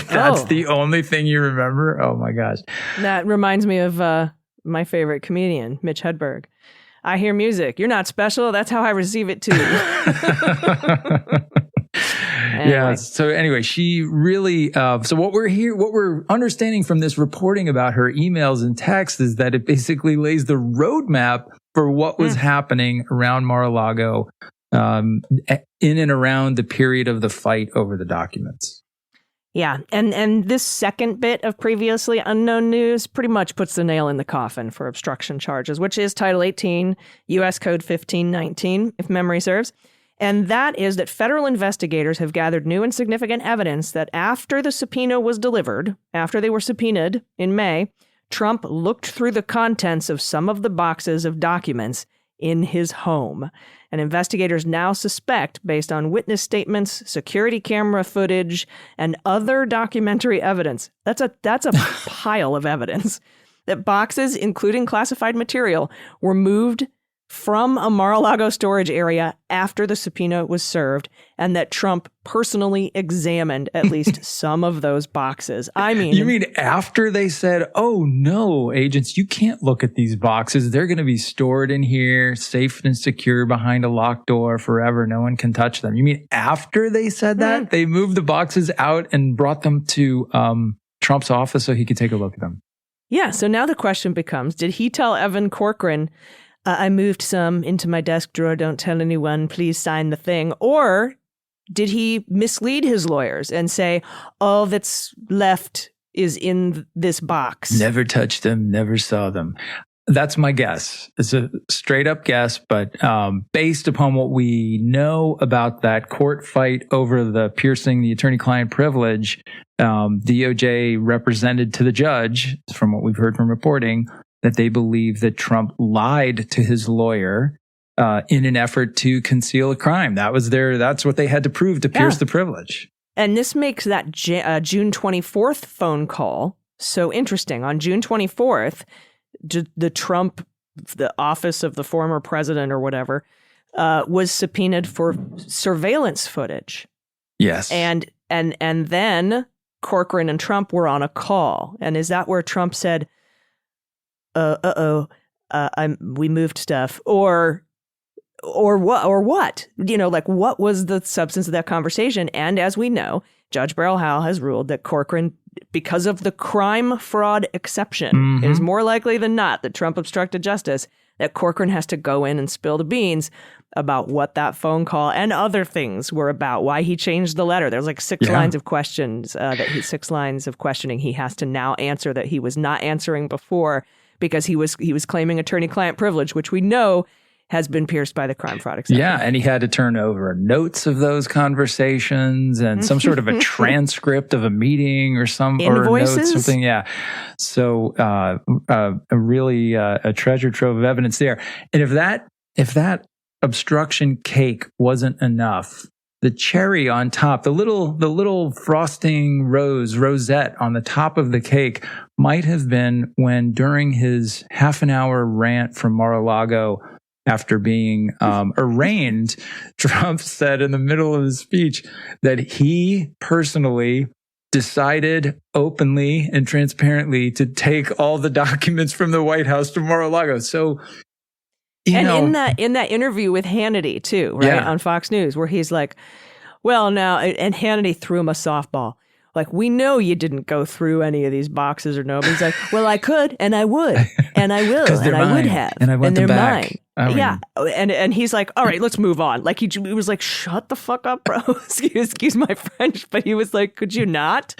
Speaker 7: That's the only thing you remember? Oh my gosh.
Speaker 6: That reminds me of my favorite comedian, Mitch Hedberg. I hear music. You're not special. That's how I receive it too. Anyway.
Speaker 7: Yeah. So anyway, she really, so what we're understanding from this reporting about her emails and texts is that it basically lays the roadmap for what was happening around Mar-a-Lago, in and around the period of the fight over the documents.
Speaker 6: Yeah, and this second bit of previously unknown news pretty much puts the nail in the coffin for obstruction charges, which is Title 18, U.S. Code 1519, if memory serves. And that is that federal investigators have gathered new and significant evidence that after the subpoena was delivered, after they were subpoenaed in May, Trump looked through the contents of some of the boxes of documents in his home. And investigators now suspect, based on witness statements, security camera footage, and other documentary evidence, that's a pile of evidence, that boxes, including classified material, were moved from a Mar-a-Lago storage area after the subpoena was served, and that Trump personally examined at least some of those boxes. I mean...
Speaker 7: You mean after they said, oh no, agents, you can't look at these boxes. They're going to be stored in here, safe and secure behind a locked door forever. No one can touch them. You mean after they said that? They moved the boxes out and brought them to Trump's office so he could take a look at them?
Speaker 6: Yeah, so now the question becomes, did he tell Evan Corcoran, I moved some into my desk drawer, don't tell anyone, please sign the thing? Or did he mislead his lawyers and say, all that's left is in this box?
Speaker 7: Never touched them, never saw them. That's my guess. It's a straight up guess, but based upon what we know about that court fight over the piercing the attorney-client privilege, DOJ represented to the judge, from what we've heard from reporting, that they believe that Trump lied to his lawyer in an effort to conceal a crime. That's what they had to prove to pierce the privilege.
Speaker 6: And this makes that June 24th phone call so interesting. On June 24th, the office of the former president or whatever, was subpoenaed for surveillance footage.
Speaker 7: Yes.
Speaker 6: And then Corcoran and Trump were on a call. And is that where Trump said, we moved stuff? Or or what? Like what was the substance of that conversation? And as we know, Judge Beryl Howell has ruled that Corcoran, because of the crime fraud exception, it is more likely than not that Trump obstructed justice, that Corcoran has to go in and spill the beans about what that phone call and other things were about, why he changed the letter. There's like 6 lines of questions, 6 lines of questioning he has to now answer that he was not answering before because he was claiming attorney-client privilege, which we know has been pierced by the crime fraud exception.
Speaker 7: Yeah, and he had to turn over notes of those conversations and some sort of a transcript of a meeting or
Speaker 6: invoices?
Speaker 7: Or notes, something. Yeah. So a treasure trove of evidence there. And if that obstruction cake wasn't enough, the cherry on top, the little frosting rosette on the top of the cake might have been when during his half-an-hour rant from Mar-a-Lago after being arraigned, Trump said in the middle of his speech that he personally decided openly and transparently to take all the documents from the White House to Mar-a-Lago. So,
Speaker 6: in that interview with Hannity too, right, on Fox News, where he's like, well, now, and Hannity threw him a softball. Like, we know you didn't go through any of these boxes or no. But he's like, well, I could, and I would, and I will, and I would have,
Speaker 7: and I want them
Speaker 6: they're
Speaker 7: back.
Speaker 6: mine. And he's like, all right, let's move on. Like he was like, shut the fuck up, bro. excuse my French, but he was like, could you not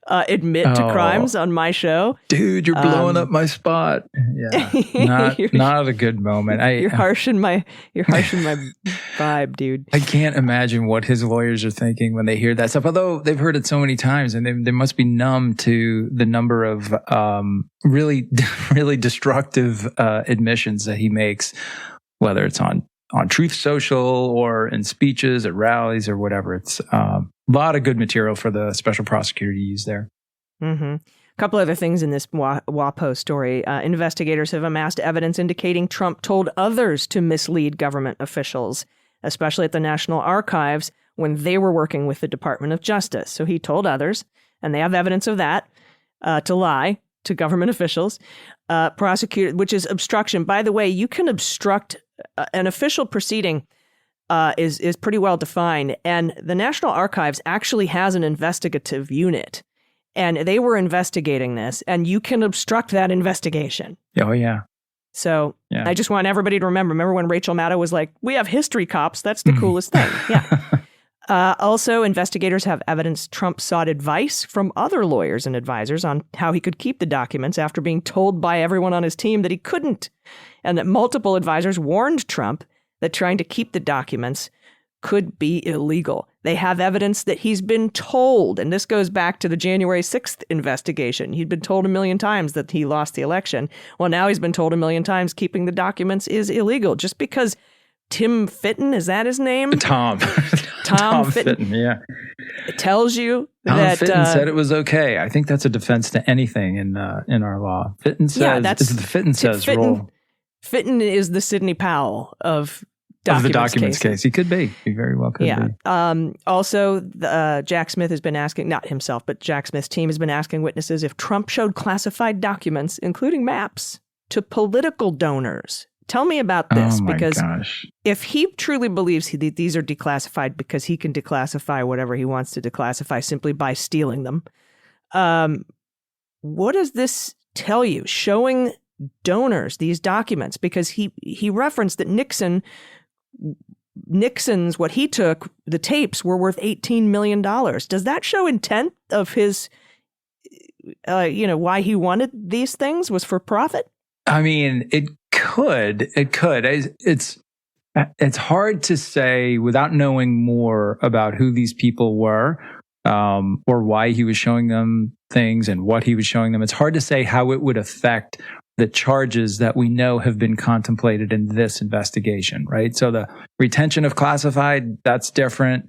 Speaker 6: admit to crimes on my show,
Speaker 7: dude? You're blowing up my spot. Yeah, not a good moment.
Speaker 6: You're harshing my vibe, dude.
Speaker 7: I can't imagine what his lawyers are thinking when they hear that stuff. Although they've heard it so many times, and they must be numb to the number of really, really destructive admissions that he makes, whether it's on Truth Social or in speeches at rallies or whatever. It's a lot of good material for the special prosecutor to use there.
Speaker 6: Mm-hmm. A couple other things in this WAPO story. Investigators have amassed evidence indicating Trump told others to mislead government officials, especially at the National Archives when they were working with the Department of Justice. So he told others, and they have evidence of that, to lie to government officials. Prosecutor, which is obstruction. By the way, you can obstruct an official proceeding is pretty well defined. And the National Archives actually has an investigative unit. And they were investigating this, and you can obstruct that investigation.
Speaker 7: Oh, yeah.
Speaker 6: So I just want everybody to remember when Rachel Maddow was like, we have history cops. That's the coolest thing. Yeah. Also, investigators have evidence Trump sought advice from other lawyers and advisors on how he could keep the documents after being told by everyone on his team that he couldn't, and that multiple advisors warned Trump that trying to keep the documents could be illegal. They have evidence that he's been told, and this goes back to the January 6th investigation. He'd been told 1 million times that he lost the election. Well, now he's been told 1 million times keeping the documents is illegal. Just because Tim Fitton, is that his name?
Speaker 7: Tom Fitton, yeah.
Speaker 6: It tells you
Speaker 7: Tom
Speaker 6: that
Speaker 7: Fitton said it was okay. I think that's a defense to anything in our law. Fitton says it's the Fitton says rule.
Speaker 6: Fitton is the Sidney Powell of
Speaker 7: the documents case. He could be. He very well could be.
Speaker 6: Also, Jack Smith has been asking, not himself, but Jack Smith's team has been asking witnesses if Trump showed classified documents, including maps, to political donors. Tell me about this, because if he truly believes these are declassified because he can declassify whatever he wants to declassify simply by stealing them, what does this tell you? Showing donors these documents, because he referenced that Nixon's, what he took, the tapes were worth $18 million. Does that show intent of his, why he wanted these things was for profit?
Speaker 7: I mean, it could. It's hard to say without knowing more about who these people were, or why he was showing them things and what he was showing them. It's hard to say how it would affect the charges that we know have been contemplated in this investigation, right? So the retention of classified, that's different.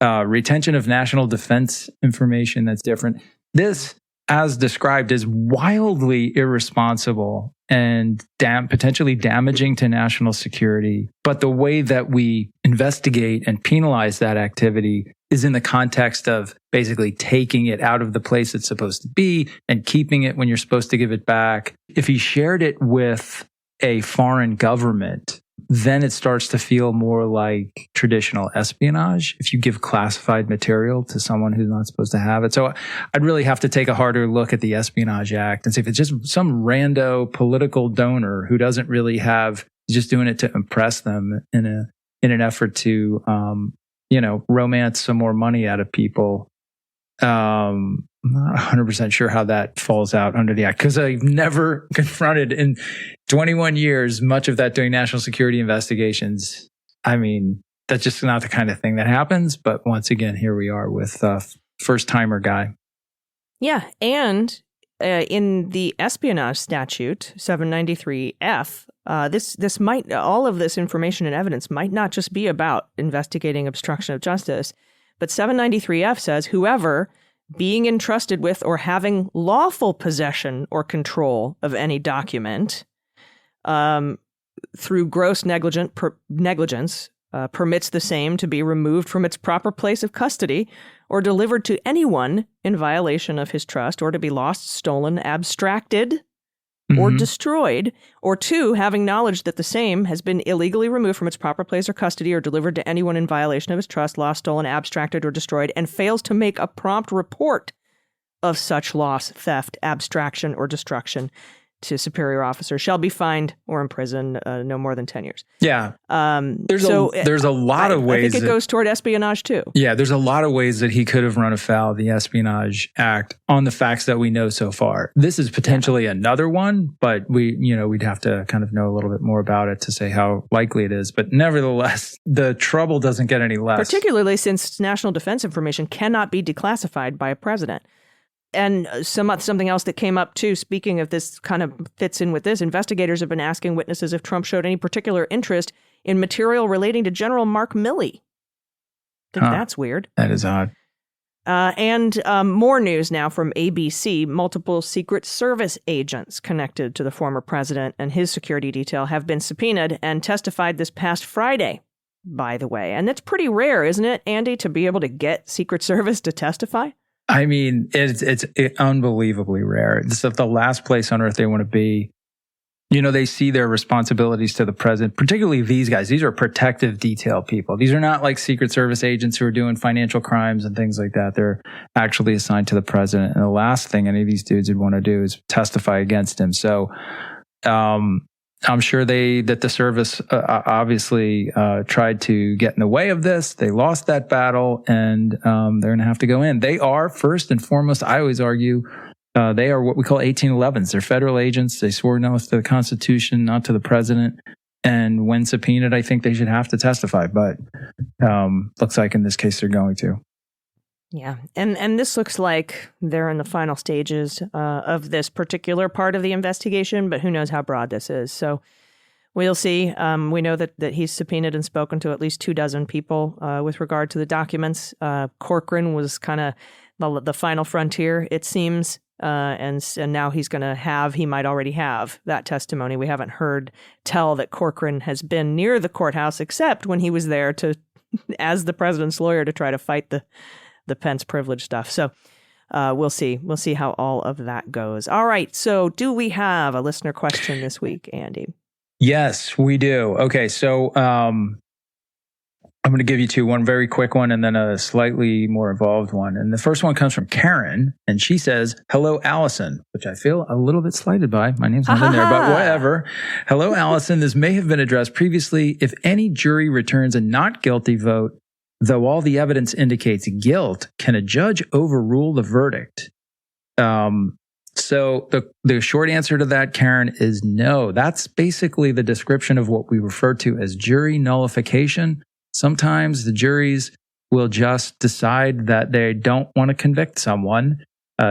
Speaker 7: Retention of national defense information, that's different. This, as described, is wildly irresponsible and potentially damaging to national security. But the way that we investigate and penalize that activity is in the context of basically taking it out of the place it's supposed to be and keeping it when you're supposed to give it back. If he shared it with a foreign government, then it starts to feel more like traditional espionage if you give classified material to someone who's not supposed to have it. So I'd really have to take a harder look at the Espionage Act and see if it's just some rando political donor who doesn't really have, just doing it to impress them in an effort to, romance some more money out of people. I'm not 100% sure how that falls out under the act, because I've never confronted in 21 years much of that doing national security investigations. I mean, that's just not the kind of thing that happens. But once again, here we are with first timer guy.
Speaker 6: Yeah. And in the espionage statute, 793F, this might, all of this information and evidence might not just be about investigating obstruction of justice, but 793F says whoever being entrusted with or having lawful possession or control of any document through gross negligence permits the same to be removed from its proper place of custody or delivered to anyone in violation of his trust, or to be lost, stolen, abstracted, or destroyed, or two, having knowledge that the same has been illegally removed from its proper place or custody or delivered to anyone in violation of his trust, lost, stolen, abstracted, or destroyed, and fails to make a prompt report of such loss, theft, abstraction, or destruction to superior officers shall be fined or imprisoned no more than 10 years.
Speaker 7: Yeah. There's a lot of ways.
Speaker 6: I think it goes toward espionage too.
Speaker 7: Yeah, there's a lot of ways that he could have run afoul of the Espionage Act on the facts that we know so far. This is potentially another one, but we'd have to kind of know a little bit more about it to say how likely it is. But nevertheless, the trouble doesn't get any less.
Speaker 6: Particularly since national defense information cannot be declassified by a president. And something else that came up, too, speaking of this, kind of fits in with this. Investigators have been asking witnesses if Trump showed any particular interest in material relating to General Mark Milley. I think that's weird.
Speaker 7: That is odd.
Speaker 6: And more news now from ABC. Multiple Secret Service agents connected to the former president and his security detail have been subpoenaed and testified this past Friday, by the way. And that's pretty rare, isn't it, Andy, to be able to get Secret Service to testify?
Speaker 7: I mean, it's unbelievably rare. This is the last place on earth they want to be. They see their responsibilities to the president, particularly these guys. These are protective detail people. These are not like Secret Service agents who are doing financial crimes and things like that. They're actually assigned to the president. And the last thing any of these dudes would want to do is testify against him. So, I'm sure that the service obviously tried to get in the way of this. They lost that battle, and they're going to have to go in. They are, first and foremost, I always argue, they are what we call 1811s. They're federal agents. They swore an oath to the Constitution, not to the president. And when subpoenaed, I think they should have to testify. But looks like in this case they're going to.
Speaker 6: Yeah. And this looks like they're in the final stages of this particular part of the investigation, but who knows how broad this is. So we'll see. We know that he's subpoenaed and spoken to at least 24 people with regard to the documents. Corcoran was kind of the final frontier, it seems. And now he might already have that testimony. We haven't heard tell that Corcoran has been near the courthouse, except when he was there as the president's lawyer to try to fight the Pence privilege stuff. So we'll see. We'll see how all of that goes. All right. So do we have a listener question this week, Andy?
Speaker 7: Yes, we do. Okay. So I'm going to give you two, one very quick one and then a slightly more involved one. And the first one comes from Karen, and she says, "Hello, Allison," which I feel a little bit slighted by. My name's not in there, but whatever. "Hello, Allison. This may have been addressed previously. If any jury returns a not guilty vote, though all the evidence indicates guilt, can a judge overrule the verdict?" So the short answer to that, Karen, is no. That's basically the description of what we refer to as jury nullification. Sometimes the juries will just decide that they don't want to convict someone,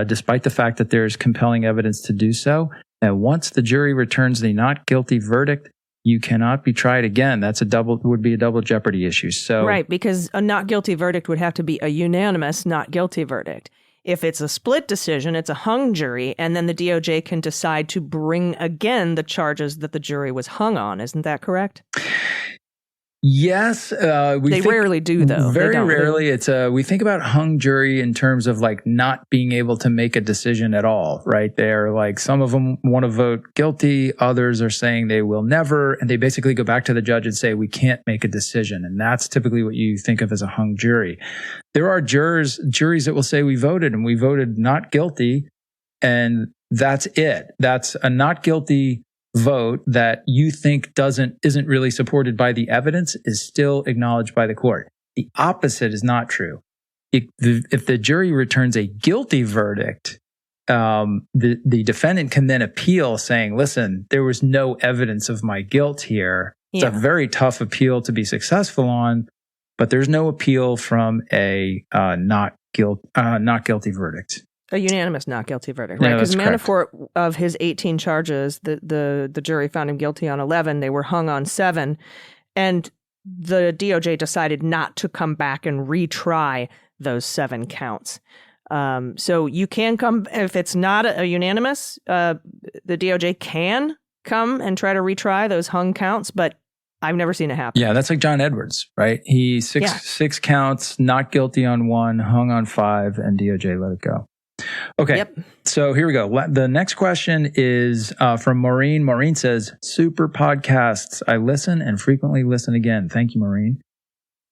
Speaker 7: despite the fact that there's compelling evidence to do so. And once the jury returns the not guilty verdict, you cannot be tried again. Would be a double jeopardy issue. So
Speaker 6: right, because a not guilty verdict would have to be a unanimous not guilty verdict. If it's a split decision, it's a hung jury, and then the DOJ can decide to bring again the charges that the jury was hung on. Isn't that correct?
Speaker 7: Yes,
Speaker 6: They rarely do, though.
Speaker 7: Very rarely. It's we think about hung jury in terms of like not being able to make a decision at all, right? They're like, some of them want to vote guilty, others are saying they will never, and they basically go back to the judge and say, we can't make a decision. And that's typically what you think of as a hung jury. There are juries that will say we voted not guilty, and that's it. That's a not guilty vote that you think isn't really supported by the evidence is still acknowledged by the court. The opposite is not true. If the jury returns a guilty verdict, the defendant can then appeal saying, listen, there was no evidence of my guilt here. It's a very tough appeal to be successful on, but there's no appeal from a not guilty verdict.
Speaker 6: A unanimous not guilty verdict, right? Because Manafort, of his 18 charges, the jury found him guilty on 11. They were hung on 7. And the DOJ decided not to come back and retry those 7 counts. So you can come, if it's not a unanimous, the DOJ can come and try to retry those hung counts, but I've never seen it happen. Yeah,
Speaker 7: that's like John Edwards, right? He six counts, not guilty on 1, hung on 5, and DOJ let it go. Okay, So here we go. The next question is from Maureen. Maureen says, super podcasts. I listen and frequently listen again. Thank you, Maureen.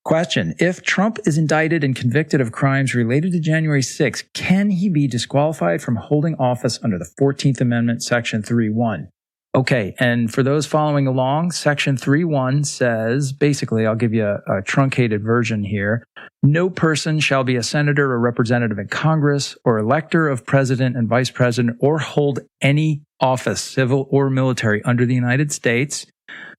Speaker 7: Question. If Trump is indicted and convicted of crimes related to January 6th, can he be disqualified from holding office under the 14th Amendment, Section 3.1? Okay, and for those following along, Section 3.1 says, basically, I'll give you a truncated version here. No person shall be a senator or representative in Congress or elector of president and vice president or hold any office, civil or military, under the United States,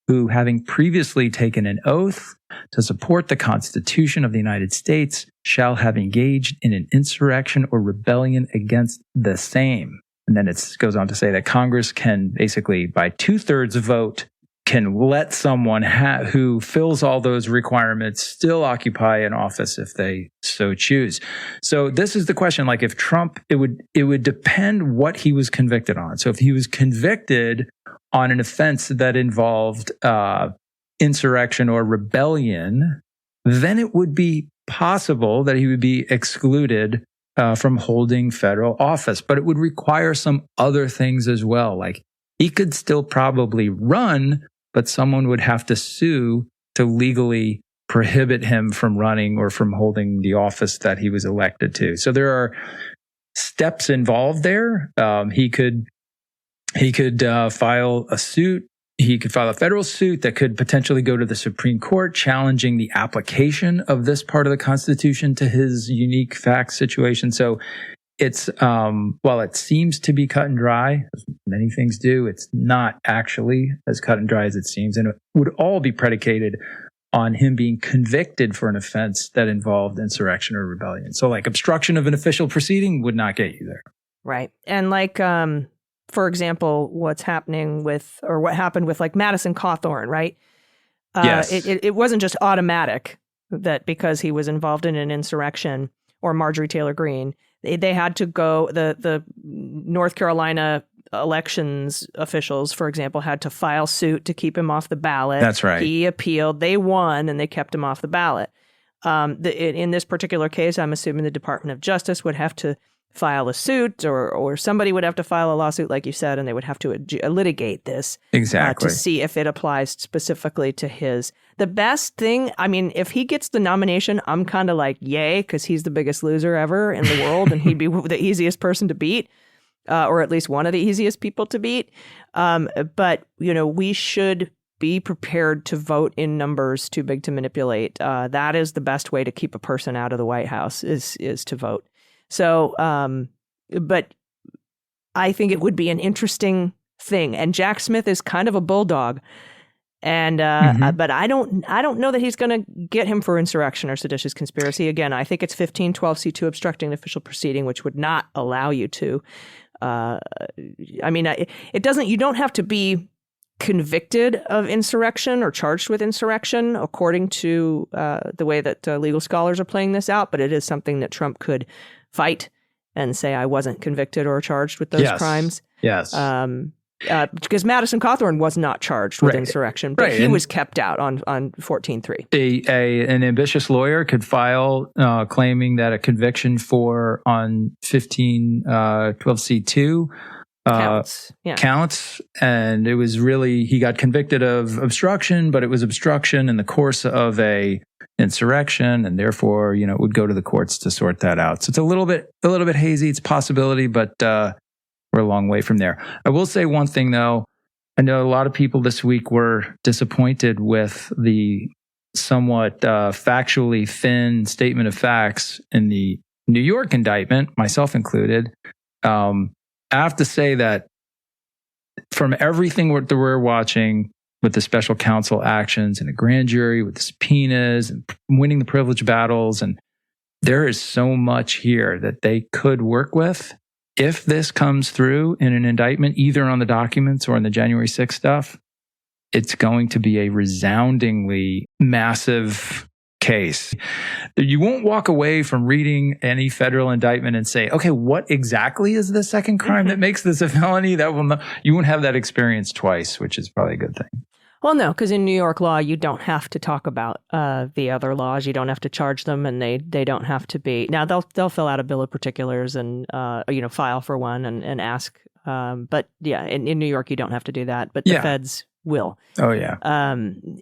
Speaker 7: who, having previously taken an oath to support the Constitution of the United States, shall have engaged in an insurrection or rebellion against the same. And then it goes on to say that Congress can basically, by 2/3 vote, can let someone who fills all those requirements still occupy an office if they so choose. So this is the question, like if Trump, it would depend what he was convicted on. So if he was convicted on an offense that involved insurrection or rebellion, then it would be possible that he would be excluded from holding federal office. But it would require some other things as well. Like he could still probably run, but someone would have to sue to legally prohibit him from running or from holding the office that he was elected to. So there are steps involved there. He could file a suit. He could file a federal suit that could potentially go to the Supreme Court, challenging the application of this part of the Constitution to his unique fact situation. So it's, while it seems to be cut and dry, as many things do, it's not actually as cut and dry as it seems. And it would all be predicated on him being convicted for an offense that involved insurrection or rebellion. So like obstruction of an official proceeding would not get you there.
Speaker 6: Right. And like, for example, what happened with like Madison Cawthorn, right?
Speaker 7: Yes.
Speaker 6: It wasn't just automatic that because he was involved in an insurrection, or Marjorie Taylor Greene, they had to go, the North Carolina elections officials, for example, had to file suit to keep him off the ballot.
Speaker 7: That's right.
Speaker 6: He appealed, they won, and they kept him off the ballot. In this particular case, I'm assuming the Department of Justice would have to file a suit, or somebody would have to file a lawsuit, like you said, and they would have to litigate this
Speaker 7: exactly
Speaker 6: to see if it applies specifically to his. The best thing, I mean, if he gets the nomination, I'm kind of like, yay, because he's the biggest loser ever in the world, and he'd be the easiest person to beat, or at least one of the easiest people to beat. But we should be prepared to vote in numbers too big to manipulate. That is the best way to keep a person out of the White House is to vote. So, but I think it would be an interesting thing. And Jack Smith is kind of a bulldog, and but I don't know that he's going to get him for insurrection or seditious conspiracy. Again, I think it's 1512C2 obstructing an official proceeding, which would not allow you to. It doesn't. You don't have to be convicted of insurrection or charged with insurrection, according to the way that legal scholars are playing this out. But it is something that Trump could fight and say, I wasn't convicted or charged with those crimes.
Speaker 7: Yes.
Speaker 6: because Madison Cawthorn was not charged with insurrection, but he was kept out on 14-3.
Speaker 7: An ambitious lawyer could file claiming that a conviction on 12C2 counts, and it was really, he got convicted of obstruction, but it was obstruction in the course of a insurrection, and therefore, it would go to the courts to sort that out. So it's a little bit hazy. It's a possibility, but we're a long way from there. I will say one thing, though. I know a lot of people this week were disappointed with the somewhat factually thin statement of facts in the New York indictment, myself included. I have to say that from everything that we're watching with the special counsel actions and a grand jury with the subpoenas and winning the privilege battles, and there is so much here that they could work with. If this comes through in an indictment, either on the documents or in the January 6th stuff, it's going to be a resoundingly massive case. You won't walk away from reading any federal indictment and say, okay, what exactly is the second crime that makes this a felony? You won't have that experience twice, which is probably a good thing.
Speaker 6: Well, no, because in New York law, you don't have to talk about the other laws. You don't have to charge them, and they don't have to be. Now, they'll fill out a bill of particulars and file for one and ask. But yeah, in New York, you don't have to do that. But the feds will.
Speaker 7: Oh yeah.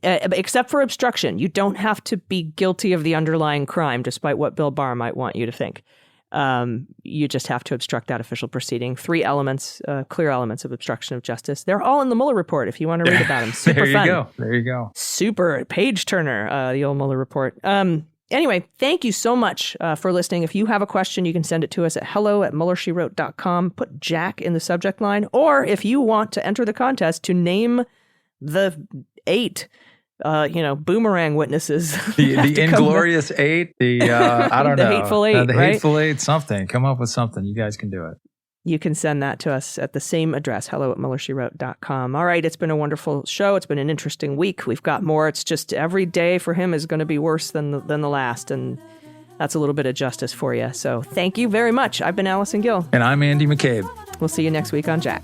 Speaker 6: Except for obstruction, you don't have to be guilty of the underlying crime, despite what Bill Barr might want you to think. You just have to obstruct that official proceeding. 3 elements, clear elements of obstruction of justice. They're all in the Mueller report if you want to read about them. Super fun.
Speaker 7: There you go.
Speaker 6: Super page turner, the old Mueller report. Anyway, thank you so much for listening. If you have a question, you can send it to us at hello@MuellerSheWrote.com. Put Jack in the subject line. Or if you want to enter the contest to name the 8 boomerang witnesses.
Speaker 7: The Inglorious 8, I don't know.
Speaker 6: The Hateful 8,
Speaker 7: the
Speaker 6: right?
Speaker 7: Hateful 8, something. Come up with something. You guys can do it.
Speaker 6: You can send that to us at the same address, hello@MuellerSheWrote.com. All right, it's been a wonderful show. It's been an interesting week. We've got more. It's just every day for him is going to be worse than the last, and that's a little bit of justice for you. So thank you very much. I've been Allison Gill.
Speaker 7: And I'm Andy McCabe.
Speaker 6: We'll see you next week on Jack.